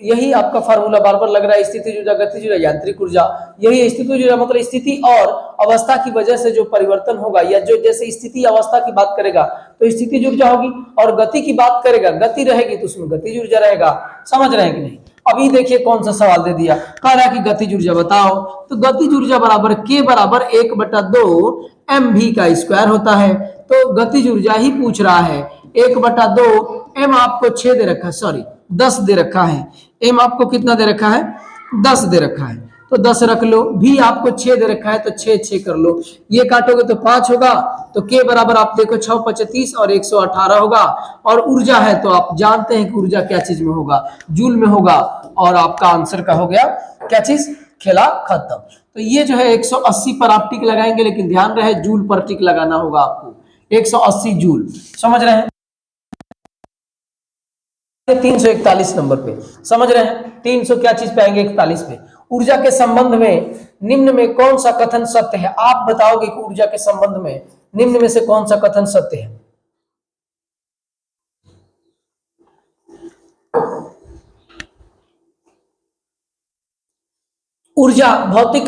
यही आपका फार्मूला बार बार लग रहा है, स्थितिज ऊर्जा गतिज ऊर्जा यांत्रिक ऊर्जा। यही स्थितिज ऊर्जा मतलब स्थिति और अवस्था की वजह से जो परिवर्तन होगा, या जो जैसे स्थिति अवस्था की बात करेगा तो स्थितिज ऊर्जा होगी, और गति की बात करेगा, गति रहेगी तो उसमें गतिज ऊर्जा रहेगा। समझ रहे हैं कि नहीं? अभी देखिए कौन सा सवाल दे दिया, कह रहा है कि गतिज ऊर्जा बताओ, तो गतिज ऊर्जा बराबर k बराबर 1/2 mv² होता है। तो गतिज ऊर्जा ही पूछ रहा है, 1/2 m आपको 6 दे रखा है, सॉरी 10 दे रखा है, m आपको कितना दे रखा है? 10 दे रखा है, तो 10 रख लो। भी आपको 6 दे रखा है तो 6 6 कर लो, ये काटोगे तो 5 होगा, तो k बराबर आप देखो 6 5 30 और 118 होगा। और ऊर्जा है तो आप जानते हैं कि ऊर्जा क्या चीज में होगा, जूल में होगा। और आपका आंसर का हो गया क्या चीज? खेला खत्म। तो ये जो है 180 पर आप टिक लगाएंगे, लेकिन ध्यान रहे जूल पर टिक लगाना होगा आपको, 180 जूल। समझ रहे हैं? 341 नंबर पे समझ रहे हैं? 300 क्या चीज पे आएंगे? 41 पे। ऊर्जा के संबंध में निम्न में कौन सा कथन सत्य है? आप बताओगे कि ऊर्जा के संबंध में निम्न में से कौन सा कथन सत्य है? ऊर्जा भौतिक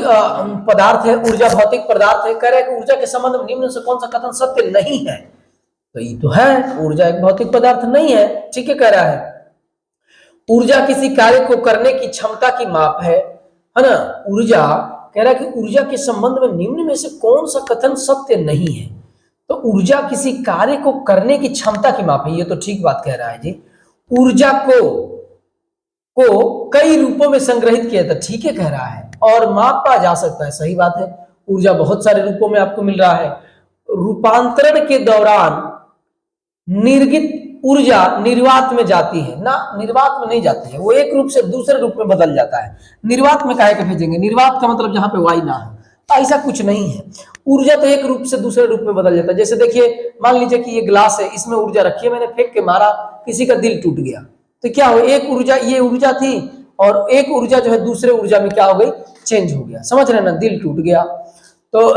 पदार्थ है, ऊर्जा भौतिक पदार्थ है। कह रहे हैं कि ऊर्जा के संबंध में निम्न से कौन सा कथन सत्य नहीं है? तो ये तो है, ऊर्जा एक भौतिक पदार्थ नहीं है। ठीक है, कह रहा है ऊर्जा किसी कार्य को करने की क्षमता की माप है ना? ऊर्जा कह रहा है कि ऊर्जा के संबंध में निम्न में से कौन सा कथन सत्य नहीं है? तो ऊर्जा किसी कार्य को करने की क्षमता की माप है, ये तो ठीक बात कह रहा है जी। ऊर्जा को कई रूपों में संग्रहित किया था, ठीक है कह रहा है, और मापा जा सकता है, सही बात है। ऊर्जा बहुत सारे रूपों में आपको मिल रहा है। रूपांतरण के दौरान निर्गित ऊर्जा निर्वात में जाती है ना? निर्वात में नहीं जाती है, वो एक रूप से दूसरे रूप में बदल जाता है। निर्वात में काहे के भेजेंगे? निर्वात का मतलब जहां पे वायु ना हो, ऐसा कुछ नहीं है। ऊर्जा तो एक रूप से दूसरे रूप में बदल जाता है। जैसे देखिए, मान लीजिए कि ये ग्लास है, इसमें ऊर्जा रखी है, मैंने फेंक के मारा, किसी का दिल टूट गया, तो क्या हो? एक ऊर्जा, ये ऊर्जा थी, और एक ऊर्जा जो है दूसरे ऊर्जा में क्या हो गई? चेंज हो गया। समझ रहे ना? दिल टूट गया। तो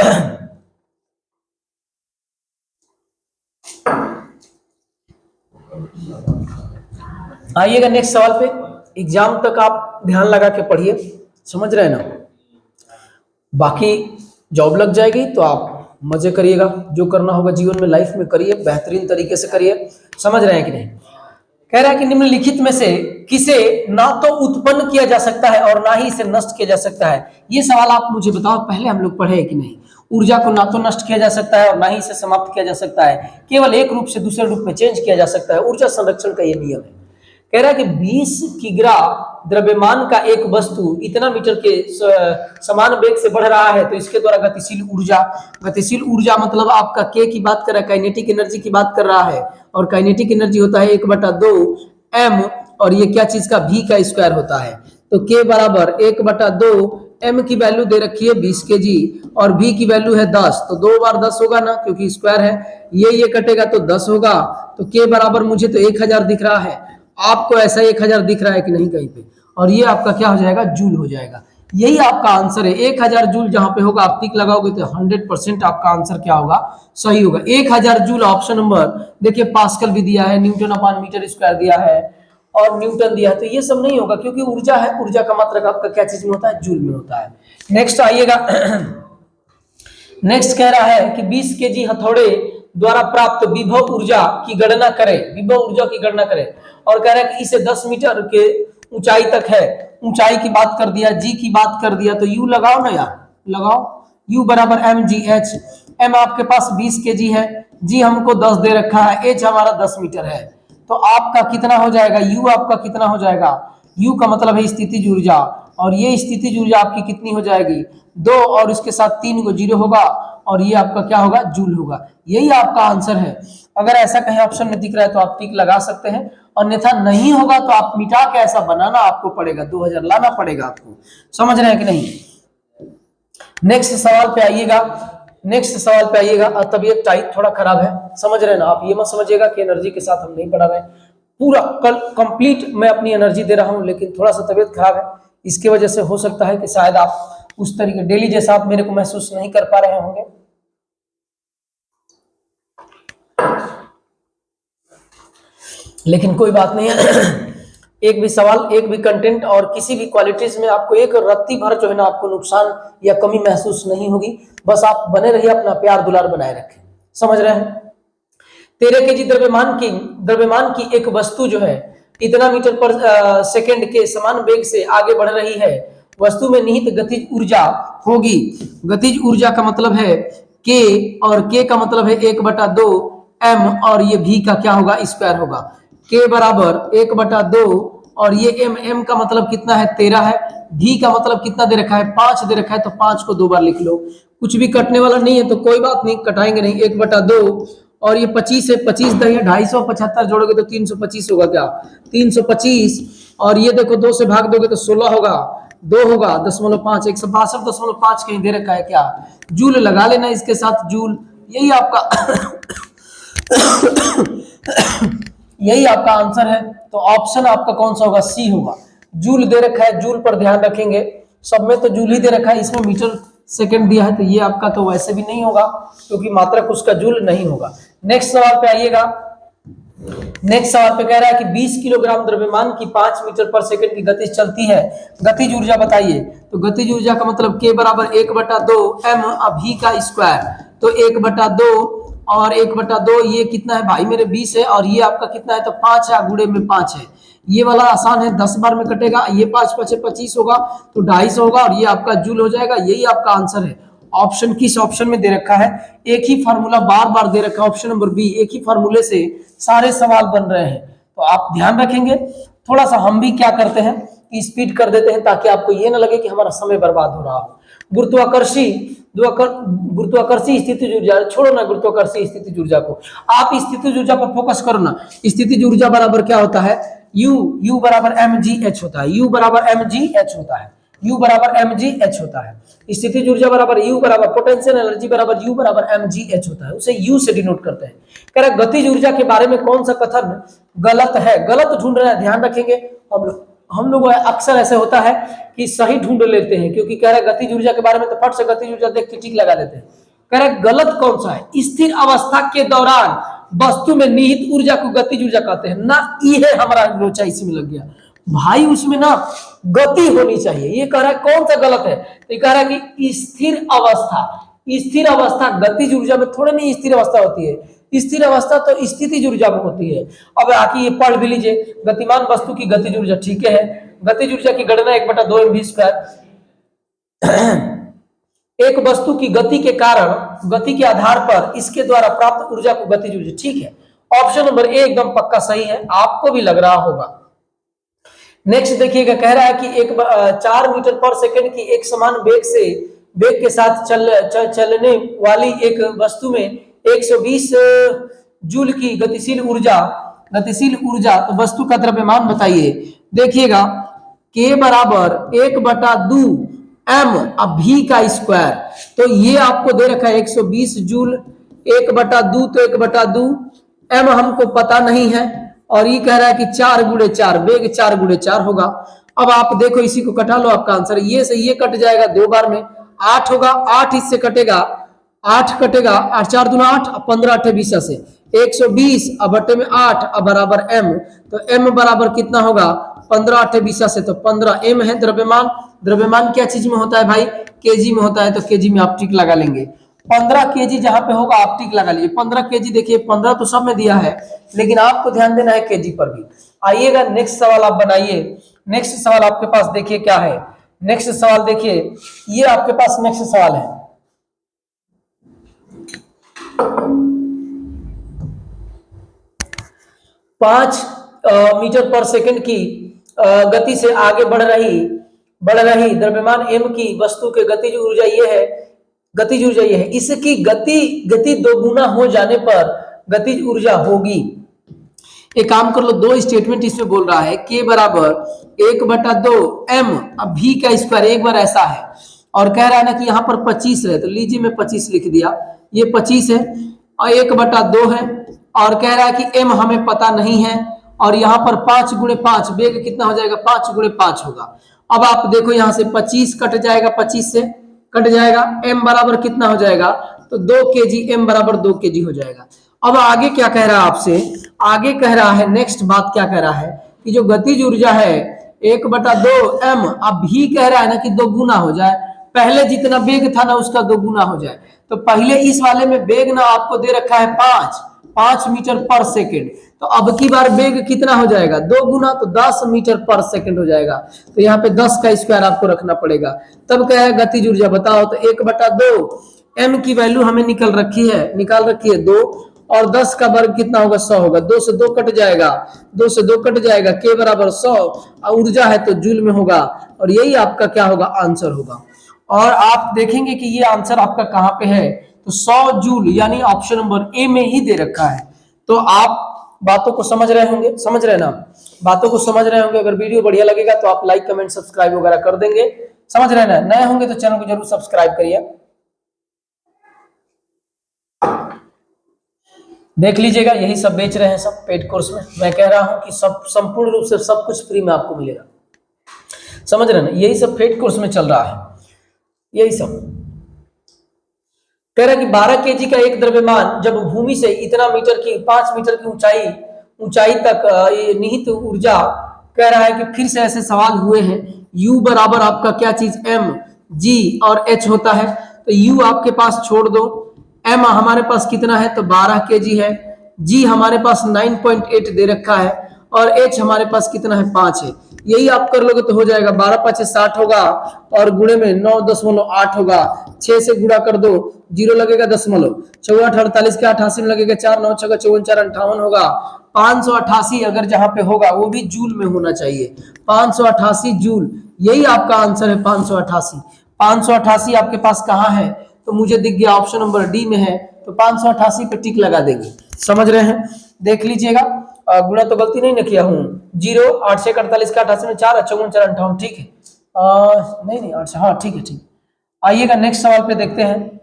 आइएगा नेक्स्ट सवाल पे। एग्जाम तक आप ध्यान लगा के पढ़िए, समझ रहे हैं ना? बाकी जॉब लग जाएगी तो आप मजे करिएगा, जो करना होगा जीवन में लाइफ में करिए, बेहतरीन तरीके से करिए। समझ रहे हैं कि नहीं? कह रहा है कि निम्नलिखित में से किसे ना तो उत्पन्न किया जा सकता है और ना ही इसे नष्ट किया जा सकता है? ये सवाल आप मुझे बताओ, पहले हम लोग पढ़े हैं कि नहीं? ऊर्जा को ना तो नष्ट किया जा सकता है और ना ही इसे समाप्त किया जा सकता है, केवल एक रूप से दूसरे रूप में चेंज किया जा सकता है। ऊर्जा संरक्षण का ये नियम है। कह रहा है कि 20 किग्रा द्रव्यमान का एक वस्तु इतना मीटर के समान वेग से बढ़ रहा है, तो इसके द्वारा गतिशील ऊर्जा मतलब आपका के की बात कर रहा है, काइनेटिक एनर्जी की बात कर रहा है, और काइनेटिक एनर्जी होता है 1/2 m, और ये क्या चीज का v का स्क्वायर होता है। तो k बराबर 1/2 m की वैल्यू दे रखी है 20 kg और v की वैल्यू है 10, तो 2 बार 10 होगा ना, क्योंकि स्क्वायर है, ये कटेगा तो 10 होगा। तो k बराबर मुझे तो 1000 दिख रहा है, आपको ऐसा 1000 दिख रहा है कि नहीं कहीं पे, और ये आपका क्या हो जाएगा, जूल हो जाएगा। यही आपका आंसर है। 1000 जूल जहां पे होगा आप टिक लगाओगे तो 100% आपका आंसर क्या होगा, सही होगा। 1000 जूल ऑप्शन नंबर, देखिए पास्कल भी दिया है, न्यूटन अपॉन मीटर स्क्वायर दिया है, और न्यूटन दिया है, तो ये सब नहीं होगा, क्योंकि ऊर्जा है, ऊर्जा का मात्रक आपका क्या चीज में होता है, जूल में होता है। नेक्स्ट आइएगा। नेक्स्ट कह रहा है कि 20 केजी हथौड़े द्वारा प्राप्त विभव ऊर्जा की गणना करें, विभव ऊर्जा की गणना करें, और कह रहा है कि इसे 10 मीटर के ऊंचाई तक है, ऊंचाई की बात कर दिया, जी की बात कर दिया, तो यू लगाओ ना यार, लगाओ, यू बराबर mgh, m आपके पास 20 केजी है, जी हमको 10 दे रखा है, h हमारा 10 मीटर है, तो आपका कितना हो जाएगा, u आपका कितना हो जाएगा, u का मतलब है स्थितिज ऊर्जा, और ये स्थितिज ऊर्जा आपकी कितनी हो जाएगी, 2 और इसके साथ 3 को 0 होगा, और ये आपका क्या होगा, जूल होगा। यही आपका आंसर है। अगर ऐसा कहीं ऑप्शन में दिख रहा है तो आप टिक लगा सकते हैं, अन्यथा नहीं होगा तो आप मिटा के ऐसा बनाना आपको पड़ेगा, 2000 लाना पड़ेगा आपको। समझ रहे हैं कि नहीं? नेक्स्ट सवाल पे आइएगा, नेक्स्ट सवाल पे आइएगा। तबीयत टाइट थोड़ा खराब है, समझ रहे हैं ना आप, ये मत समझिएगा कि एनर्जी के साथ हम नहीं पढ़ा रहे, पूरा कल कंप्लीट मैं अपनी एनर्जी दे रहा हूं, लेकिन थोड़ा सा तबीयत खराब है, इसकी वजह से हो सकता है कि शायद आप उस तरीके डेली जैसा आप मेरे को महसूस नहीं कर पा रहे होंगे। लेकिन कोई बात नहीं है। एक भी सवाल, एक भी कंटेंट और किसी भी क्वालिटीज में आपको एक रत्ती भर जो है ना आपको नुकसान या कमी महसूस नहीं होगी। बस आप बने रहिए, अपना प्यार दुलार बनाए रखें। समझ रहे हैं? 13 केजी द्रव्यमान की एक वस्तु जो है इतना मीटर पर सेकंड के समान वेग से आगे बढ़ रही है, वस्तु में निहित गतिज ऊर्जा होगी। गतिज ऊर्जा का मतलब है k, और k का मतलब है 1/2 m, और ये v का क्या होगा, स्क्वायर होगा। k बराबर 1/2, और ये m का मतलब कितना है, 13 है, v का मतलब कितना दे रखा है, 5 दे रखा है, तो 5 को 2 बार लिख लो। कुछ भी कटने वाला नहीं है तो कोई बात नहीं, कटाएंगे नहीं। 1/2, और ये 25 है, 25 दही 275 जोड़ोगे तो 325 होगा, क्या 325, और ये देखो 2 से भाग दोगे तो 16 होगा, 2 होगा 0.5, 162.5 कहीं दे रखा है, क्या जूल लगा लेना इसके साथ, जूल। यही आपका यही आपका आंसर है। तो ऑप्शन आपका कौन सा होगा, सी होगा। जूल दे रखा है, जूल पर ध्यान रखेंगे, सब में तो जूल ही दे रखा है, इसमें मीटर सेकंड दिया है, तो ये आपका तो वैसे भी नहीं होगा, क्योंकि मात्रक उसका जूल नहीं होगा। नेक्स्ट सवाल पे आइएगा। नेक्स्ट सवाल पे कह रहा है कि 20 किलोग्राम द्रव्यमान की 5 मीटर पर सेकंड की गति चलती है, गतिज ऊर्जा बताइए। तो गतिज ऊर्जा का मतलब k बराबर 1/2 m v का स्क्वायर, तो 1/2 और 1/2, ये कितना है भाई मेरे 20 है, और ये आपका कितना है, तो 5 है, गुणे में 5 है। ये वाला आसान है, 10 बार में कटेगा, ये 5 5 25 होगा, तो 250 होगा, और ये आपका जूल हो जाएगा। यही आपका आंसर है। ऑप्शन किस ऑप्शन में दे रखा है, एक ही फार्मूला बार बार दे रखा है, ऑप्शन नंबर बी, एक ही फार्मूले से सारे सवाल बन रहे हैं, तो आप ध्यान रखेंगे। थोड़ा सा हम भी क्या करते हैं कि स्पीड कर देते हैं, ताकि आपको ये ना लगे कि हमारा समय बर्बाद हो रहा हो। गुरुत्वाकर्षी स्थितिज ऊर्जा छोड़ो ना, गुरुत्वाकर्षी स्थितिज ऊर्जा को, आप स्थितिज ऊर्जा पर फोकस करो ना। स्थितिज ऊर्जा बराबर क्या होता है, U बराबर mgh होता है, U बराबर mgh होता है, U बराबर mgh होता है। स्थितिज ऊर्जा बराबर U बराबर पोटेंशियल एनर्जी बराबर U बराबर mgh होता है, उसे U से डिनोट करते हैं। कह रहा गतिज ऊर्जा के बारे में कौन सा कथन गलत है, गलत ढूंढ रहे हैं, ध्यान रखेंगे। हम लोग अक्सर ऐसे होता है कि सही ढूंढ लेते हैं, क्योंकि कह रहा है गतिज ऊर्जा के बारे में, तो फट से गतिज ऊर्जा देख के टिक लगा देते हैं। कह रहा है गलत कौन सा है, स्थिर अवस्था के दौरान वस्तु में निहित ऊर्जा को गतिज ऊर्जा कहते हैं ना। ये हमारा लोचा इसी में लग गया भाई, उसमें ना गति होनी चाहिए। ये कह रहा है कौन सा गलत है, तो ये कह रहा है कि स्थिर अवस्था, स्थिर अवस्था गतिज ऊर्जा में थोड़ी नहीं स्थिर अवस्था होती है, स्थिर अवस्था तो स्थितिज ऊर्जा में होती है। अब आके ये पढ़ भी लीजिए, गतिमान वस्तु की गतिज ऊर्जा, ठीक है, गतिज ऊर्जा की गणना 1/2 mv स्क्वायर। एक वस्तु की गति के कारण, गति के आधार पर इसके द्वारा प्राप्त ऊर्जा को गतिज ऊर्जा, ठीक है। ऑप्शन नंबर ए एकदम पक्का सही है, आपको भी लग रहा होगा, नेक्स्ट देखिएगा, कह रहा है कि 4 मीटर पर सेकंड की एक समान वेग के साथ चलने वाली एक वस्तु में 120 जूल की गतिशील ऊर्जा, तो वस्तु का द्रव्यमान बताइए। देखिएगा K बराबर 1/2 m अब v का स्क्वायर, तो ये आपको दे रखा है 120 जूल, 1/2 तो 1/2 m हमको पता नहीं है, और ये कह रहा है कि 4x4 वेग 4x4 होगा। अब आप देखो इसी को कटा लो, आपका आंसर ये से ये कट जाएगा 2 बार में, 8 होगा, 8 इससे कटेगा, 8 कटेगा, 8 4 दूना 8, 15 8 20 से 120 अब बटे में 8 अब बराबर m, तो m बराबर कितना होगा 15 8 20 से, तो 15 m है द्रव्यमान। द्रव्यमान क्या चीज में होता है भाई, केजी में होता है, तो केजी में आप टिक लगा लेंगे। 15 केजी जहां पे होगा आप टिक लगा लीजिए। 15 केजी, देखिए 15 तो सब में दिया है, लेकिन आपको ध्यान देना है केजी पर भी। आइएगा नेक्स्ट सवाल आप बनाइए। नेक्स्ट सवाल आपके पास देखिए क्या है। नेक्स्ट सवाल देखिए, ये आपके पास नेक्स्ट सवाल है। पांच मीटर पर सेकंड की गति से आगे बढ़ रही द्रव्यमान m की वस्तु के गतिज ऊर्जा ये है, इसकी गति दोगुना हो जाने पर गतिज ऊर्जा होगी। एक काम कर लो, दो स्टेटमेंट इसमें बोल रहा है, k बराबर 1/2 m अब v का स्क्वायर, एक बार ऐसा है, और कह रहा है ना कि यहाँ पर 25 है, तो लीजिए मैं 25 लिख दिया, ये 25 है और 1/2 है, और कह रहा है कि m हमें पता नहीं है, और यहाँ पर 5x5 वेग कितना हो जाएगा, 5x5 होगा। अब आप देखो यहाँ से 25 कट जाएगा, 25 से कट जाएगा, m बराबर कितना हो जाएगा, तो 2 kg, m बराबर 2 kg हो जाएगा। अब आगे क्या कह रहा है आपसे, आगे कह रहा है, नेक्स्ट बात क्या कह रहा है कि जो गतिज ऊर्जा है 1/2 m, अब भी कह रहा है ना कि 2 गुना हो जाए, पहले जितना वेग था ना उसका 2 गुना हो जाए। तो पहले इस वाले में वेग ना आपको दे रखा है 5 मीटर पर सेकंड, तो अब की बार वेग कितना हो जाएगा, 2 गुना, तो 10 मीटर पर सेकंड हो जाएगा। तो यहाँ पे 10 का स्क्वायर आपको रखना पड़ेगा, तब क्या है गतिज ऊर्जा बताओ। तो 1/2 m की वैल्यू हमें निकाल रखी है 2, और 10 का वर्ग कितना होगा, 100 होगा, 2 से 2 कट जाएगा, 2 से 2 कट जाएगा, k बराबर 100, ऊर्जा है तो जूल में होगा, और यही आपका क्या होगा, आंसर होगा। और आप देखेंगे कि ये आंसर आपका कहां पे है, तो 100 जूल, यानी ऑप्शन नंबर ए में ही दे रखा है। तो आप बातों को समझ रहे होंगे, समझ रहे ना, बातों को समझ रहे होंगे। अगर वीडियो बढ़िया लगेगा तो आप लाइक कमेंट सब्सक्राइब वगैरह कर देंगे, समझ रहे ना। नए होंगे तो चैनल को जरूर सब्सक्राइब करिए। देख लीजिएगा, यही सब बेच रहे हैं सब पेड कोर्स में। मैं कह रहा हूं कि सब संपूर्ण रूप से सब कुछ फ्री में आपको मिलेगा, समझ रहे ना, यही सब पेड कोर्स में चल रहा है। यही सब कह रहा है कि 12 केजी का एक द्रव्यमान जब भूमि से इतना मीटर की 5 मीटर की ऊंचाई तक निहित ऊर्जा, कह रहा है कि फिर से ऐसे सवाल हुए हैं। U बराबर आपका क्या चीज, m, G और H होता है, तो U आपके पास छोड़ दो, m हमारे पास कितना है, तो 12 केजी है, G हमारे पास 9.8 दे रखा है, और H हमारे पास कितना है, 5 है। यही आप कर लोगे तो हो जाएगा, 12 5 60 होगा, और गुणे में 9.8 होगा, 6 से गुणा कर दो, 0 लगेगा दशमलव, 4 48 के 88 में लगेगा 4 9 6 54 4 58 होगा। 588 अगर जहां पे होगा वो भी जूल में होना चाहिए, 588 जूल, यही आपका आंसर है 588। 588 आपके पास कहाँ है, तो मुझे दिख गया ऑप्शन नंबर डी में है, तो 588 पे टिक लगा देंगे, समझ रहे हैं। देख लीजिएगा, गुणा तो गलती नहीं ना किया हूँ, 0 8 6 48 का 88 में 4 54 4 58, ठीक है, नहीं 8 हाँ ठीक है, ठीक। आइएगा नेक्स्ट सवाल पे देखते हैं।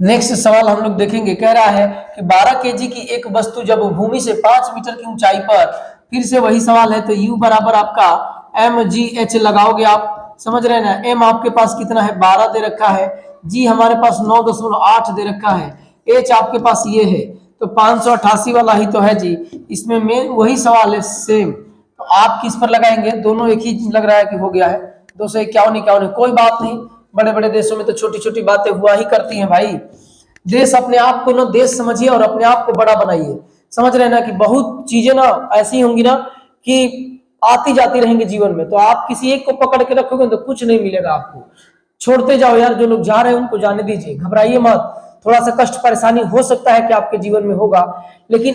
नेक्स्ट सवाल हम लोग देखेंगे, कह रहा है कि 12 केजी की एक वस्तु जब भूमि से 5 मीटर की ऊंचाई पर, फिर से वही सवाल है, तो U बराबर आपका mgh लगाओगे आप, समझ रहे हैं ना। m आपके पास कितना है, 12 दे रखा है, G हमारे पास 9.8 दे रखा है, H आपके पास ये है, तो 588 वाला ही तो है जी, इसमें मेन वही सवाल है सेम। तो आप किस पर लगाएंगे, दोनों एक ही लग रहा है कि हो गया है, 251 कोई बात नहीं, बड़े बड़े देशों में तो छोटी छोटी बातें हुआ ही करती हैं भाई। देश अपने आप को ना देश समझिए और अपने आप को बड़ा बनाइए, समझ रहे ना, कि बहुत चीजें ना ऐसी होंगी ना कि आती जाती रहेंगे जीवन में, तो आप किसी एक को पकड़ के रखोगे तो कुछ नहीं मिलेगा आपको। छोड़ते जाओ यार, जो लोग जा रहे हैं उनको जाने दीजिए, घबराइए मत। थोड़ा सा कष्ट परेशानी हो सकता है कि आपके जीवन में होगा, लेकिन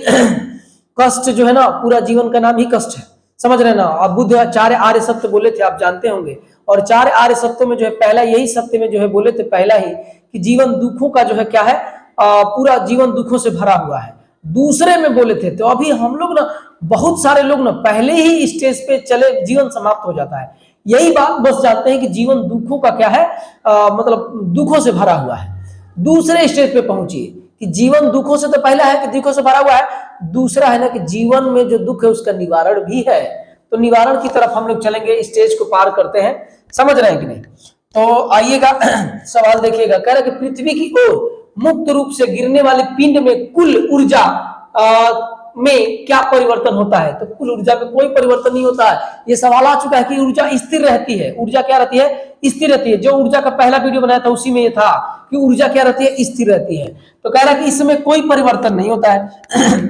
कष्ट जो है ना पूरा जीवन का नाम ही कष्ट है, समझ रहे ना। अब बुद्ध 4 आर्य सत्य बोले थे, आप जानते होंगे। और 4 आर्य सत्यों में जो है पहला यही सत्य में जो है बोले थे पहला ही कि जीवन दुखों का जो है क्या है, पूरा जीवन दुखों से भरा हुआ है। दूसरे में बोले थे, तो अभी हम लोग ना बहुत सारे लोग ना पहले ही स्टेज पे चले जीवन समाप्त हो जाता है। यही बात बस जानते हैं कि जीवन दुखों का क्या है, मतलब दुखों से भरा हुआ है। दूसरे स्टेज पे पहुंचिए कि जीवन दुखों से तो पहला है कि दुखों से भरा हुआ है, दूसरा है ना कि जीवन में जो दुख है उसका निवारण भी है। तो निवारण की तरफ हम लोग चलेंगे, स्टेज को पार करते हैं। समझ रहे हैं कि नहीं? तो आइएगा सवाल देखिएगा, कह रहा है कि पृथ्वी की ओर मुक्त रूप से गिरने वाले पिंड में कुल ऊर्जा में क्या परिवर्तन होता है? तो कुल ऊर्जा में कोई परिवर्तन नहीं होता है। ये सवाल आ चुका है कि ऊर्जा स्थिर रहती है। ऊर्जा क्या रहती है? स्थिर रहती है। जो ऊर्जा का पहला वीडियो बनाया था उसी में ये था कि ऊर्जा क्या रहती है? स्थिर रहती है। तो कह रहा है कि इसमें कोई परिवर्तन नहीं होता है।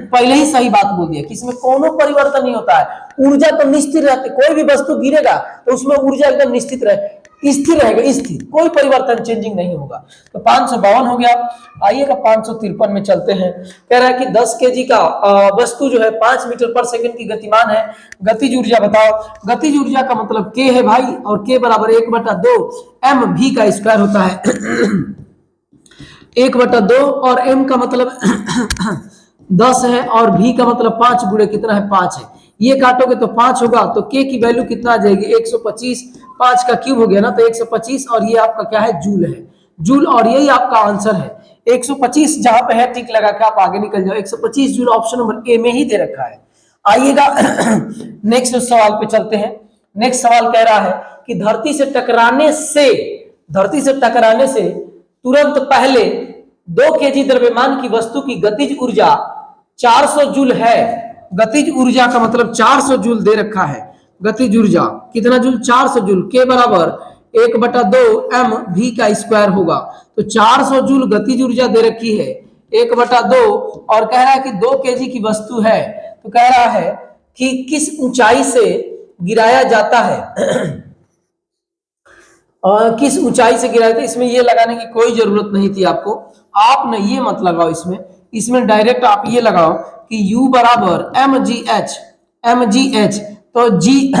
पहले ही सही बात बोल दिया कि इसमें कोनो परिवर्तन नहीं होता है। ऊर्जा तो निश्चित रहती है, कोई भी वस्तु गिरेगा तो उसमें ऊर्जा एकदम निश्चित रहे, स्थिर रहेगा, स्थिर, कोई परिवर्तन चेंजिंग नहीं होगा। तो 552 हो गया। आइएगा 553 में चलते हैं। कह रहा है कि 10 केजी का वस्तु जो है 5 मीटर पर सेकंड की गतिमान है, गतिज ऊर्जा बताओ। गतिज ऊर्जा का मतलब के है भाई, और के बराबर 1/2 एम भी का स्क्वायर होता है। 1/2 और एम का मतलब 10 है और भी का मतलब 5 गुणे कितना है? 5 है। ये काटोगे तो 5 होगा, तो के की वैल्यू कितना आ जाएगी? 125। 5 का क्यूब हो गया ना, तो 125, और ये आपका क्या है? जूल है, जूल। और यही आपका आंसर है 125। जहां पे है टिक लगा के आप आगे निकल जाओ। 125 जूल ऑप्शन नंबर ए में ही दे रखा है। आइएगा नेक्स्ट सवाल पे चलते हैं। नेक्स्ट सवाल कह रहा है कि धरती से टकराने से तुरंत पहले 2 केजी द्रव्यमान की वस्तु की गतिज ऊर्जा 400 जूल है। गतिज ऊर्जा का मतलब 400 जूल दे रखा है। गतिज ऊर्जा कितना जूल? 400 जूल। के बराबर 1/2 एम भी का स्क्वायर होगा। तो 400 जूल गतिज ऊर्जा दे रखी है, 1/2, और कह रहा है कि 2 केजी की वस्तु है। तो कह रहा है कि किस ऊंचाई से गिराया जाता है? और किस ऊंचाई से गिराया था? इसमें ये लगाने की कोई जरूरत नहीं थी आपको। आप ने ये मत लगाओ, इसमें डायरेक्ट आप ये लगाओ कि U बराबर mgh। तो जी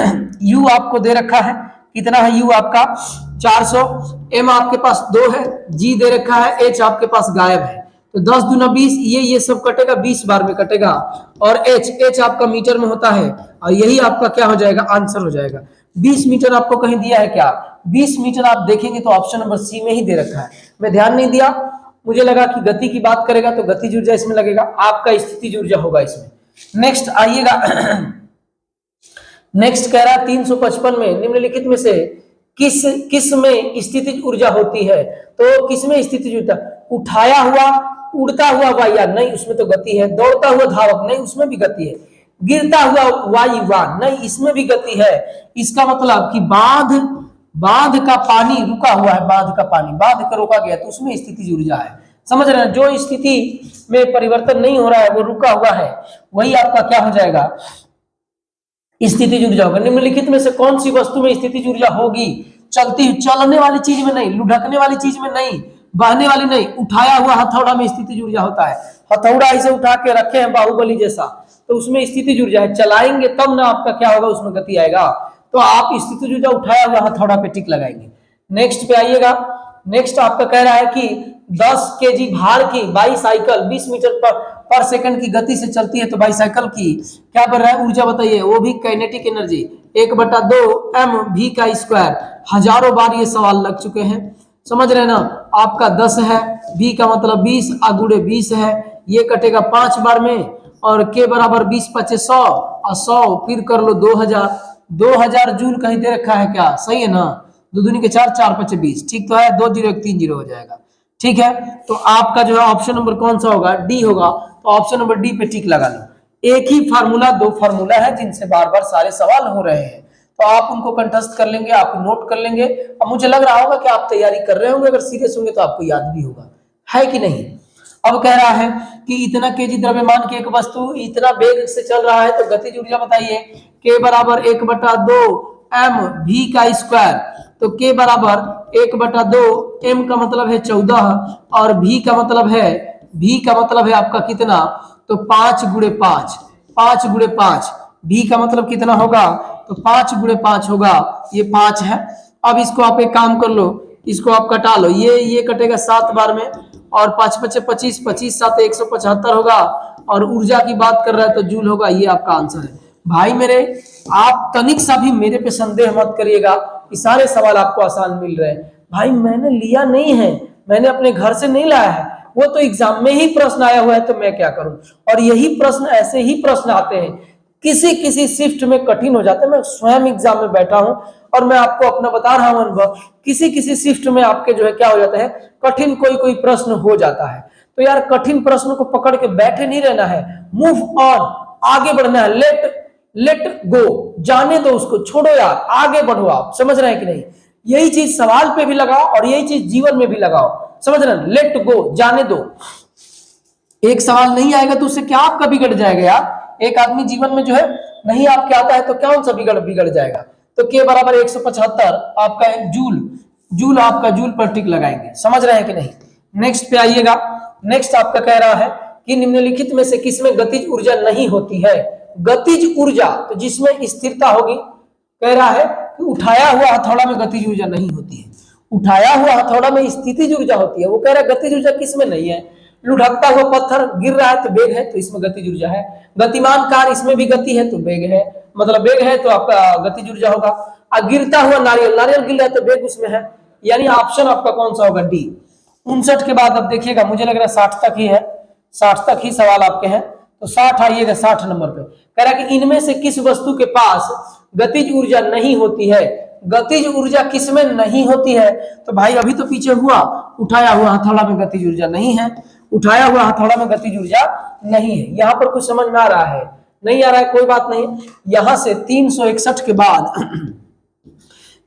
U आपको दे रखा है, कितना है U आपका? 400। M आपके पास 2 है, G दे रखा है, H आपके पास गायब है। तो 10 दूना 20, ये सब कटेगा, 20 बार में कटेगा। और H आपका मीटर में होता है, और यही आपका क्या हो जाएगा? आंसर हो जाएगा। 20 मीटर आपको कहीं दिया है क्या? 20 मीटर आप देखेंगे तो ऑप्शन नंबर सी में ही दे रखा है। मैं ध्यान नहीं दिया, मुझे लगा कि गति की बात करेगा तो गतिज ऊर्जा इसमें लगेगा, आपका स्थितिज ऊर्जा होगा इसमें। नेक्स्ट आइएगा नेक्स्ट कह रहा है 355 में निम्नलिखित में से किस में स्थितिज ऊर्जा होती है? तो किस में स्थितिज ऊर्जा? उठाया हुआ, उड़ता हुआ वायुयान नहीं, उसमें तो गति है। दौड़ता हुआ धावक नहीं, उसमें भी गति है। गिरता हुआ वायुयान नहीं, इसमें भी गति है। इसका मतलब कि बांध का पानी रुका हुआ है, बांध का रोका गया तो उसमें स्थितिज ऊर्जा है। समझ रहे हैं? जो स्थिति में परिवर्तन नहीं हो रहा है, वो रुका हुआ है, वही आपका क्या हो जाएगा? स्थितिज ऊर्जा होगा। निम्नलिखित में से कौन सी वस्तु में स्थितिज ऊर्जा होगी? चलने वाली चीज में नहीं, लुढ़कने वाली चीज में नहीं, बहने वाली नहीं। उठाया हुआ हथौड़ा में स्थितिज ऊर्जा होता है। हथौड़ा ऐसे उठा के रखे हैं बाहुबली जैसा, तो उसमें स्थितिज ऊर्जा है। चलाएंगे तब ना आपका क्या होगा? उसमें गति आएगा। तो आप स्थितिज ऊर्जा उठाया हुआ हथौड़ा पे टिक लगाएंगे। नेक्स्ट पे आइएगा। नेक्स्ट आपका कह रहा है कि 10 केजी भार की बाईसाइकिल 20 मीटर पर सेकंड की गति से चलती है, तो बाईसाइकिल की क्या बन रहा है? ऊर्जा बताइए। वो भी काइनेटिक एनर्जी 1/2 एम भी का स्क्वायर। हजारों बार ये सवाल लग चुके हैं, समझ रहे ना। आपका 10 है, भी का मतलब 20, गुणे 20 है, ये कटेगा 5 बार में, और के बराबर 20 × 100 और 100 फिर कर लो 2000 जूल कहीं दे रखा है क्या? सही है ना। 2 दूनी के 4, 4 × 5 20, ठीक तो है। 2013 हो जाएगा, ठीक है। तो आपका जो है ऑप्शन नंबर कौन सा होगा? डी होगा। तो ऑप्शन नंबर डी पे टिक लगा लो। एक ही फार्मूला, 2 फार्मूला है जिनसे बार बार सारे सवाल हो रहे हैं, तो आप उनको कंठस्थ कर लेंगे, आप नोट कर लेंगे। अब मुझे लग रहा होगा कि आप तैयारी कर रहे होंगे, अगर सीरियस होंगे तो आपको याद भी होगा, है कि नहीं। अब कह रहा है कि इतना केजी द्रव्यमान की एक वस्तु इतना वेग से चल रहा है, तो गतिज ऊर्जा बताइए। के बराबर 1/2 एम भी का स्क्वायर। तो के बराबर 1/2, एम का मतलब है 14, और भी का मतलब है आपका कितना? तो 5 × 5, 5 × 5, बी का मतलब कितना होगा, तो 5 गुणे 5 होगा, ये 5 है। अब इसको आप एक काम कर लो, इसको आप कटा लो, ये कटेगा 7 बार में, और 5 5 25, 25 7 175 होगा, और ऊर्जा की बात कर रहा है तो जूल होगा। ये आपका आंसर है भाई मेरे। आप तनिक सा भी मेरे पे संदेह मत करिएगा कि सारे सवाल आपको आसान मिल रहे हैं। भाई मैंने लिया नहीं है, मैंने अपने घर से नहीं लाया है, वो तो एग्जाम में ही प्रश्न आया हुआ है, तो मैं क्या करूं। और यही प्रश्न, ऐसे ही प्रश्न आते हैं, किसी किसी शिफ्ट में कठिन हो जाते हैं। मैं स्वयं एग्जाम में बैठा हूं और मैं आपको अपना बता रहा हूं अनुभव, किसी किसी शिफ्ट में आपके जो है क्या हो जाता है, कठिन कोई कोई प्रश्न हो जाता है। तो यार कठिन प्रश्न को पकड़ के बैठे नहीं रहना है, मूव ऑन, आगे बढ़ना है, लेट गो, जाने दो उसको, छोड़ो यार, आगे बढ़ो। आप समझ रहे हैं कि नहीं, यही चीज सवाल पे भी लगाओ और यही चीज जीवन में भी लगाओ, समझ रहे हैं, लेट गो, जाने दो। एक सवाल नहीं आएगा तो उससे क्या आपका बिगड़ जाएगा यार। एक आदमी जीवन में जो है नहीं आपके आता है तो क्या उनसे बिगड़ जाएगा। तो के बराबर 175 आपका एक जूल आपका जूल पर टिक लगाएंगे, समझ रहे हैं कि नहीं। नेक्स्ट पे आइएगा। नेक्स्ट आपका कह रहा है कि निम्नलिखित में से किसमें गतिज ऊर्जा नहीं होती है। गतिज ऊर्जा, तो जिसमें स्थिरता होगी, कह रहा है कि उठाया हुआ हथौड़ा में गतिज ऊर्जा नहीं होती है। उठाया हुआ हथौड़ा में स्थितिज ऊर्जा होती है। वो कह रहा है गतिज ऊर्जा किसमें नहीं है। लुढ़कता हुआ पत्थर गिर रहा है तो वेग है, तो इसमें गतिज ऊर्जा है। गतिमान कार, इसमें भी गति है तो वेग है, मतलब वेग है तो आपका गतिज ऊर्जा होगा। और गिरता हुआ नारियल गिर रहा है तो वेग उसमें है। यानी ऑप्शन आपका कौन सा होगा, डी। 59 के बाद अब देखिएगा, मुझे लग रहा है 60 तक ही है, 60 तक ही सवाल आपके हैं। तो 60 आइएगा, 60 नंबर पे कह रहा है कि इनमें से किस वस्तु के पास गतिज ऊर्जा नहीं होती है। गतिज ऊर्जा किसमें नहीं होती है, तो भाई अभी तो पीछे हुआ, उठाया हुआ हथौड़ा में गतिज ऊर्जा नहीं है। उठाया हुआ हथौड़ा में गतिज ऊर्जा नहीं है। यहां पर कुछ समझ में आ रहा है, नहीं आ रहा है, कोई बात नहीं। यहां से 361 के बाद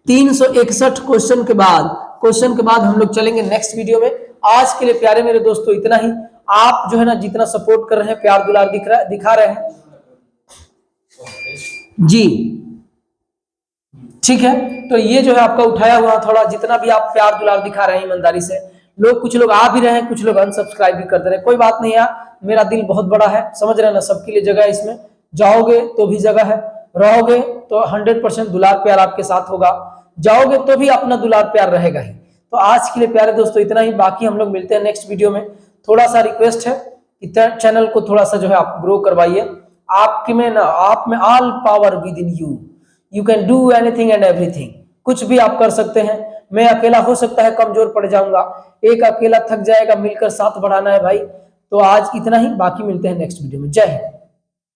361 क्वेश्चन के बाद हम लोग चलेंगे नेक्स्ट वीडियो में। आज के लिए प्यारे मेरे दोस्तों इतना ही। आप जो है ना जितना सपोर्ट कर रहे हैं, प्यार दुलार दिखा रहे हैं जी, ठीक है। तो ये जो है आपका उठाया हुआ थोड़ा, जितना भी आप प्यार दुलार दिखा रहे हैं ईमानदारी से, कुछ लोग आ भी रहे हैं, कुछ लोग अनसब्सक्राइब भी कर दे रहे हैं, कोई बात नहीं यार, मेरा दिल बहुत बड़ा है, समझ रहे हैं ना, सबके लिए जगह है इसमें। जाओगे तो भी जगह है, रहोगे तो 100% दुलार प्यार आपके साथ होगा, जाओगे तो भी अपना दुलार प्यार रहेगा ही। तो आज के लिए प्यारे दोस्तों इतना ही, बाकी हम लोग मिलते हैं नेक्स्ट वीडियो में। थोड़ा सा रिक्वेस्ट है कि चैनल को थोड़ा सा जो है आप ग्रो करवाइए। आपके में ना, आप में all power with in you can do anything and everything. कुछ भी आप कर सकते हैं। मैं अकेला हो सकता है कमजोर पड़ जाऊंगा, एक अकेला थक जाएगा, मिलकर साथ बढ़ाना है भाई। तो आज इतना ही, बाकी मिलते हैं नेक्स्ट वीडियो में। जय हिंद।